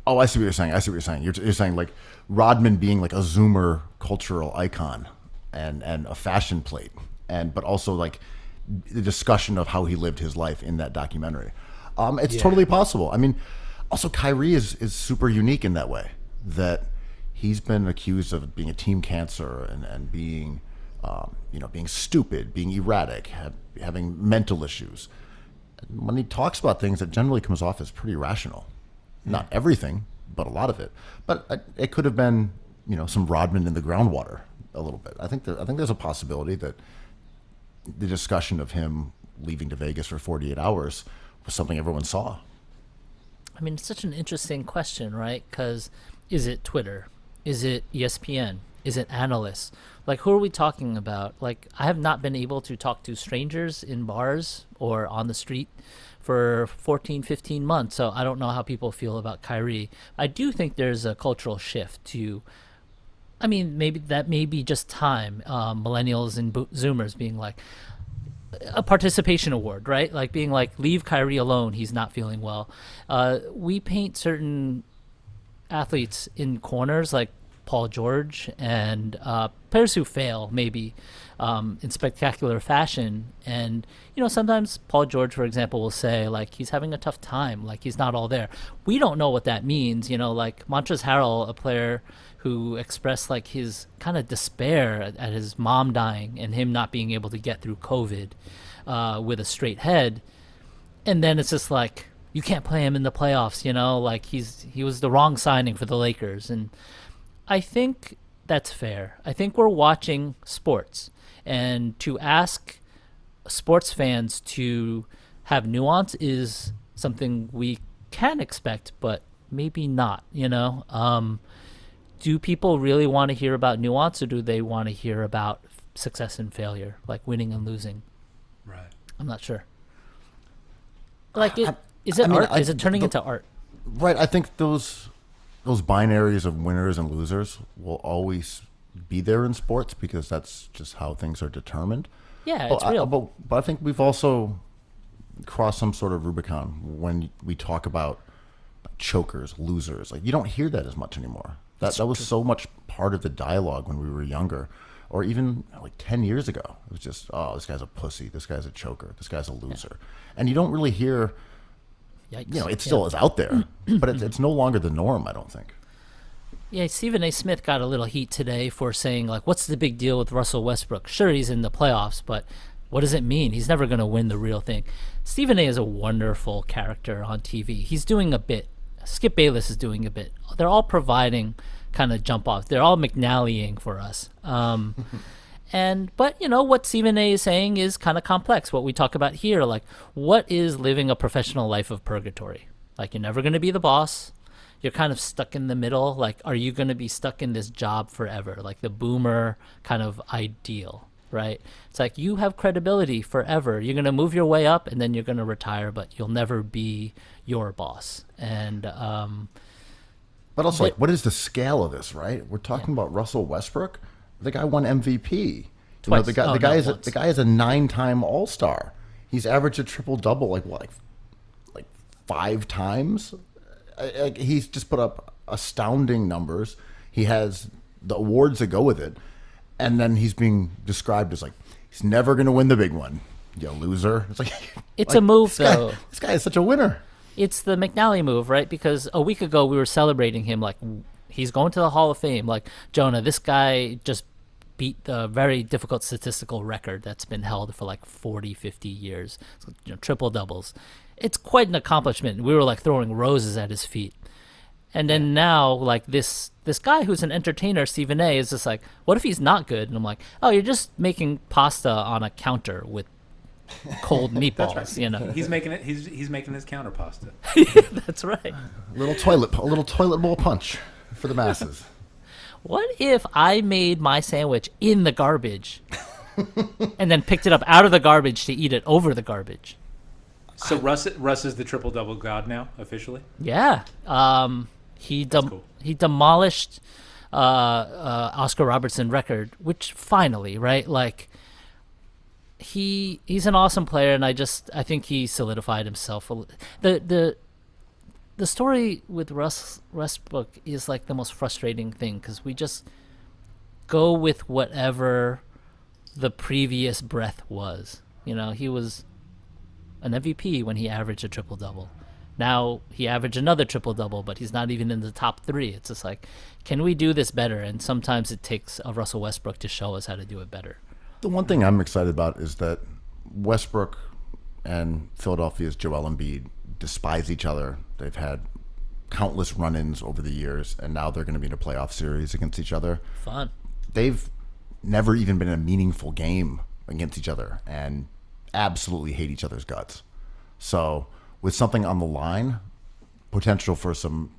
Oh, I see what you're saying. You're saying like Rodman being like a Zoomer cultural icon and a fashion plate, but also like the discussion of how he lived his life in that documentary. It's totally possible. I mean, also Kyrie is super unique in that way, that he's been accused of being a team cancer and being, being stupid, being erratic, having mental issues. When he talks about things, it generally comes off as pretty rational. Not everything, but a lot of it. But it could have been, some Rodman in the groundwater a little bit. I think there's a possibility that the discussion of him leaving to Vegas for 48 hours was something everyone saw. I mean, it's such an interesting question, right? Because is it Twitter? Is it ESPN? Is it analysts? Like, who are we talking about? Like, I have not been able to talk to strangers in bars or on the street for 14, 15 months, so I don't know how people feel about Kyrie. I do think there's a cultural shift to, I mean, maybe that may be just time. Millennials and Zoomers being like, a participation award, right? Like being like, leave Kyrie alone, he's not feeling well. We paint certain athletes in corners, like Paul George, and players who fail maybe in spectacular fashion. And sometimes Paul George, for example, will say like he's having a tough time, like he's not all there. We don't know what that means. Like Montrezl Harrell, a player who expressed like his kind of despair at his mom dying and him not being able to get through COVID with a straight head. And then it's just like, you can't play him in the playoffs, like he was the wrong signing for the Lakers. And I think that's fair. I think we're watching sports, and to ask sports fans to have nuance is something we can expect, but maybe not, Do people really want to hear about nuance, or do they want to hear about success and failure, like winning and losing? Right. I'm not sure. Like, is it art? Is it turning into art? Right. I think those binaries of winners and losers will always be there in sports because that's just how things are determined. Yeah, it's real. But I think we've also crossed some sort of Rubicon when we talk about chokers, losers. Like, you don't hear that as much anymore. That was so much part of the dialogue when we were younger, or even like 10 years ago. It was just, oh, this guy's a pussy, this guy's a choker, this guy's a loser. And you don't really hear, Yikes. It still is out there, but it's no longer the norm, I don't think. Yeah, Stephen A. Smith got a little heat today for saying, like, what's the big deal with Russell Westbrook? Sure, he's in the playoffs, but what does it mean? He's never going to win the real thing. Stephen A. is a wonderful character on TV. He's doing a bit. Skip Bayless is doing a bit. They're all providing kind of jump offs. They're all McNallying for us. But what Stephen A. is saying is kind of complex. What we talk about here, like, what is living a professional life of purgatory? Like, you're never going to be the boss. You're kind of stuck in the middle. Like, are you going to be stuck in this job forever? Like the boomer kind of ideal, right? It's like, you have credibility forever. You're going to move your way up and then you're going to retire, but you'll never be your boss. And but also, what is the scale of this, right? We're talking about Russell Westbrook. The guy won MVP. Twice. The guy is a 9-time All-Star. He's averaged a triple-double like 5 times. He's just put up astounding numbers. He has the awards that go with it, and then he's being described as like, he's never going to win the big one, you loser. It's like, it's a move, though. This guy is such a winner. It's the McNally move, right? Because a week ago we were celebrating him like he's going to the Hall of Fame. Like, Jonah, this guy just beat the very difficult statistical record that's been held for like 40, 50 years. Triple doubles. It's quite an accomplishment. We were like throwing roses at his feet. And then now, like, this guy who's an entertainer, Stephen A., is just like, what if he's not good? And I'm like, oh, you're just making pasta on a counter with cold meatballs. That's right. He's making it. He's making his counter pasta. That's right. A little toilet bowl punch for the masses. What if I made my sandwich in the garbage and then picked it up out of the garbage to eat it over the garbage? So Russ is the triple double god now officially. Yeah. He demolished Oscar Robertson record, which finally, right? Like, he's an awesome player, and I think he solidified himself. The story with Russ Westbrook is like the most frustrating thing, because we just go with whatever the previous breath was. He was an MVP when he averaged a triple-double. Now he averaged another triple-double, but he's not even in the top 3. It's just like, can we do this better? And sometimes it takes a Russell Westbrook to show us how to do it better. The one thing I'm excited about is that Westbrook and Philadelphia's Joel Embiid despise each other. They've had countless run-ins over the years, and now they're going to be in a playoff series against each other. Fun. They've never even been in a meaningful game against each other and absolutely hate each other's guts. So with something on the line, potential for some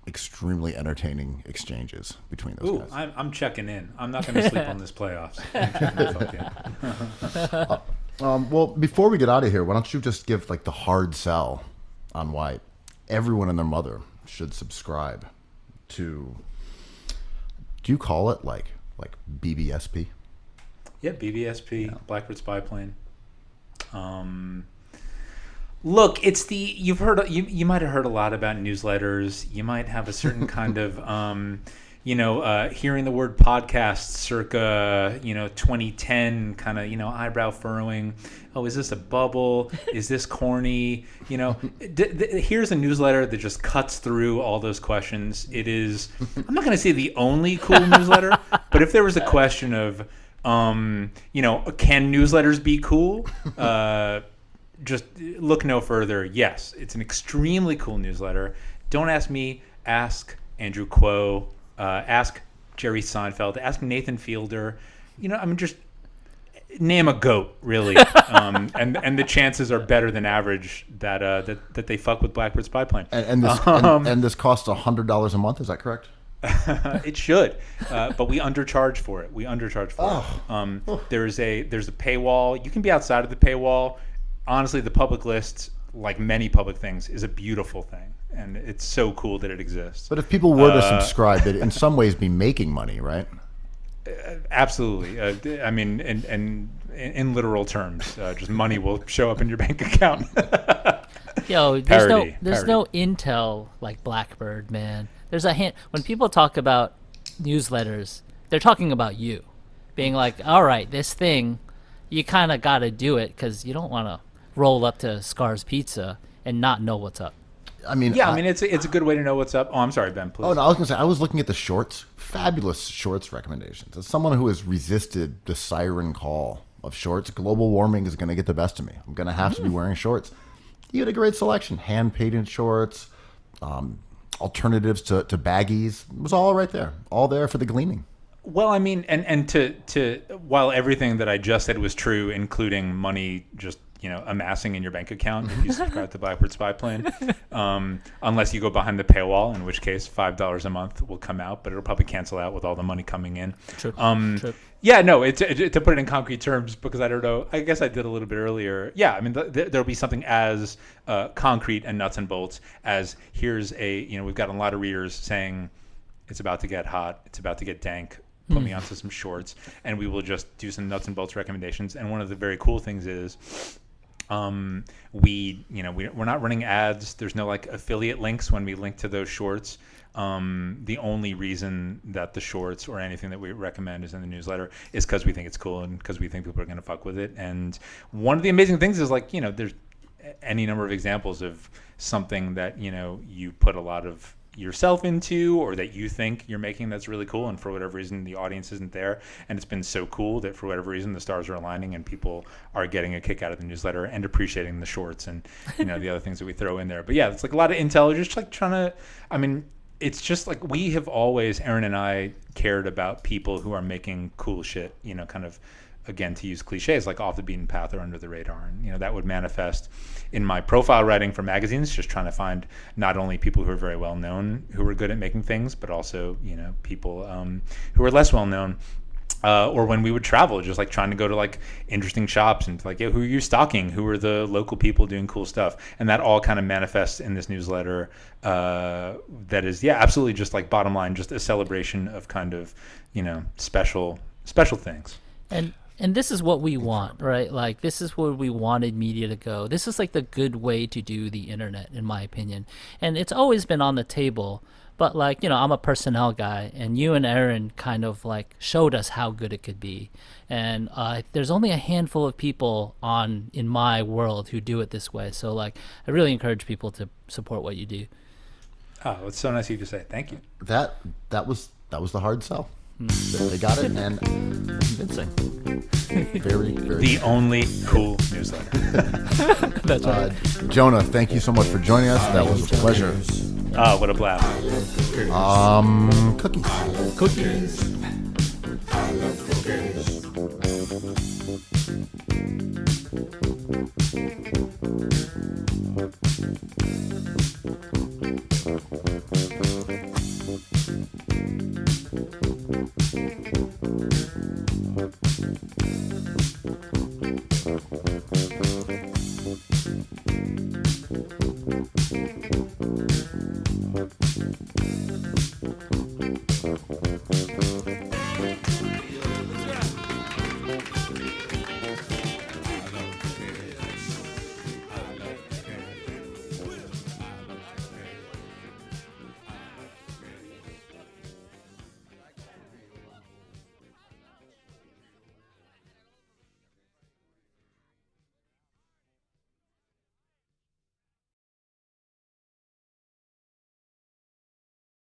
extremely entertaining exchanges between those Ooh, guys. I'm checking in. I'm not going to sleep on this playoffs. Fuck yeah. Well, before we get out of here, why don't you just give like the hard sell on why everyone and their mother should subscribe to, do you call it like BBSP? Yeah, BBSP, Blackbird Spyplane. Look, it's the you've heard you might have heard a lot about newsletters. You might have a certain kind of hearing the word podcast circa 2010 kind of eyebrow furrowing. Oh, is this a bubble? Is this corny? Here's a newsletter that just cuts through all those questions. It is. I'm not going to say the only cool newsletter, but if there was a question of can newsletters be cool? Just look no further. Yes, it's an extremely cool newsletter. Don't ask me. Ask Andrew Kuo. Ask Jerry Seinfeld. Ask Nathan Fielder. Just name a goat, really. And the chances are better than average that they fuck with Blackbird Spyplane. And this costs $100 a month. Is that correct? It should, but we undercharge for it. There's a paywall. You can be outside of the paywall. Honestly, the public list, like many public things, is a beautiful thing, and it's so cool that it exists. But if people were to subscribe, they'd in some ways be making money, right? Absolutely. In literal terms, just money will show up in your bank account. Yo, there's no intel like Blackbird, man. There's a hint when people talk about newsletters, they're talking about you, being like, all right, this thing, you kind of got to do it because you don't want to roll up to Scar's Pizza and not know what's up. It's a good way to know what's up. Oh, I'm sorry, Ben, please. Oh, no, I was going to say, I was looking at the shorts. Fabulous shorts recommendations. As someone who has resisted the siren call of shorts, global warming is going to get the best of me. I'm going to have to be wearing shorts. You had a great selection. Hand-painted shorts, alternatives to baggies. It was all right there. All there for the gleaning. Well, and to while everything that I just said was true, including money just amassing in your bank account if you subscribe to Blackbird Spyplane, unless you go behind the paywall, in which case $5 a month will come out, but it'll probably cancel out with all the money coming in. True. Yeah, no, to put it in concrete terms, because I don't know, I guess I did a little bit earlier. Yeah, there'll be something as concrete and nuts and bolts as here's we've got a lot of readers saying it's about to get hot, it's about to get dank. Put me onto some shorts, and we will just do some nuts and bolts recommendations. And one of the very cool things is, we're not running ads. There's no like affiliate links when we link to those shorts. The only reason that the shorts or anything that we recommend is in the newsletter is because we think it's cool and because we think people are going to fuck with it. And one of the amazing things is there's any number of examples of something that you put a lot of yourself into or that you think you're making that's really cool, and for whatever reason the audience isn't there, and it's been so cool that for whatever reason the stars are aligning and people are getting a kick out of the newsletter and appreciating the shorts and the other things that we throw in there. But yeah, it's like a lot of intel, just like trying to it's just like we have always, Aaron and I, cared about people who are making cool shit, kind of, again, to use cliches, like off the beaten path or under the radar. And, that would manifest in my profile writing for magazines, just trying to find not only people who are very well known, who are good at making things, but also, people who are less well known. Or when we would travel, just like trying to go to like interesting shops and like, who are you stalking? Who are the local people doing cool stuff? And that all kind of manifests in this newsletter. That is, absolutely, just like bottom line, just a celebration of kind of, special things. And this is what we want, right? Like, this is where we wanted media to go. This is like the good way to do the internet, in my opinion. And it's always been on the table. But like, I'm a personnel guy, and you and Aaron kind of like showed us how good it could be. And there's only a handful of people in my world who do it this way. So like, I really encourage people to support what you do. Oh, it's so nice of you to say. Thank you. That was the hard sell. They got it, and convincing. Very, very. The only cool newsletter. That's right. Jonah, thank you so much for joining us. That was a pleasure. Oh, what a blast. Cookies. Cookies.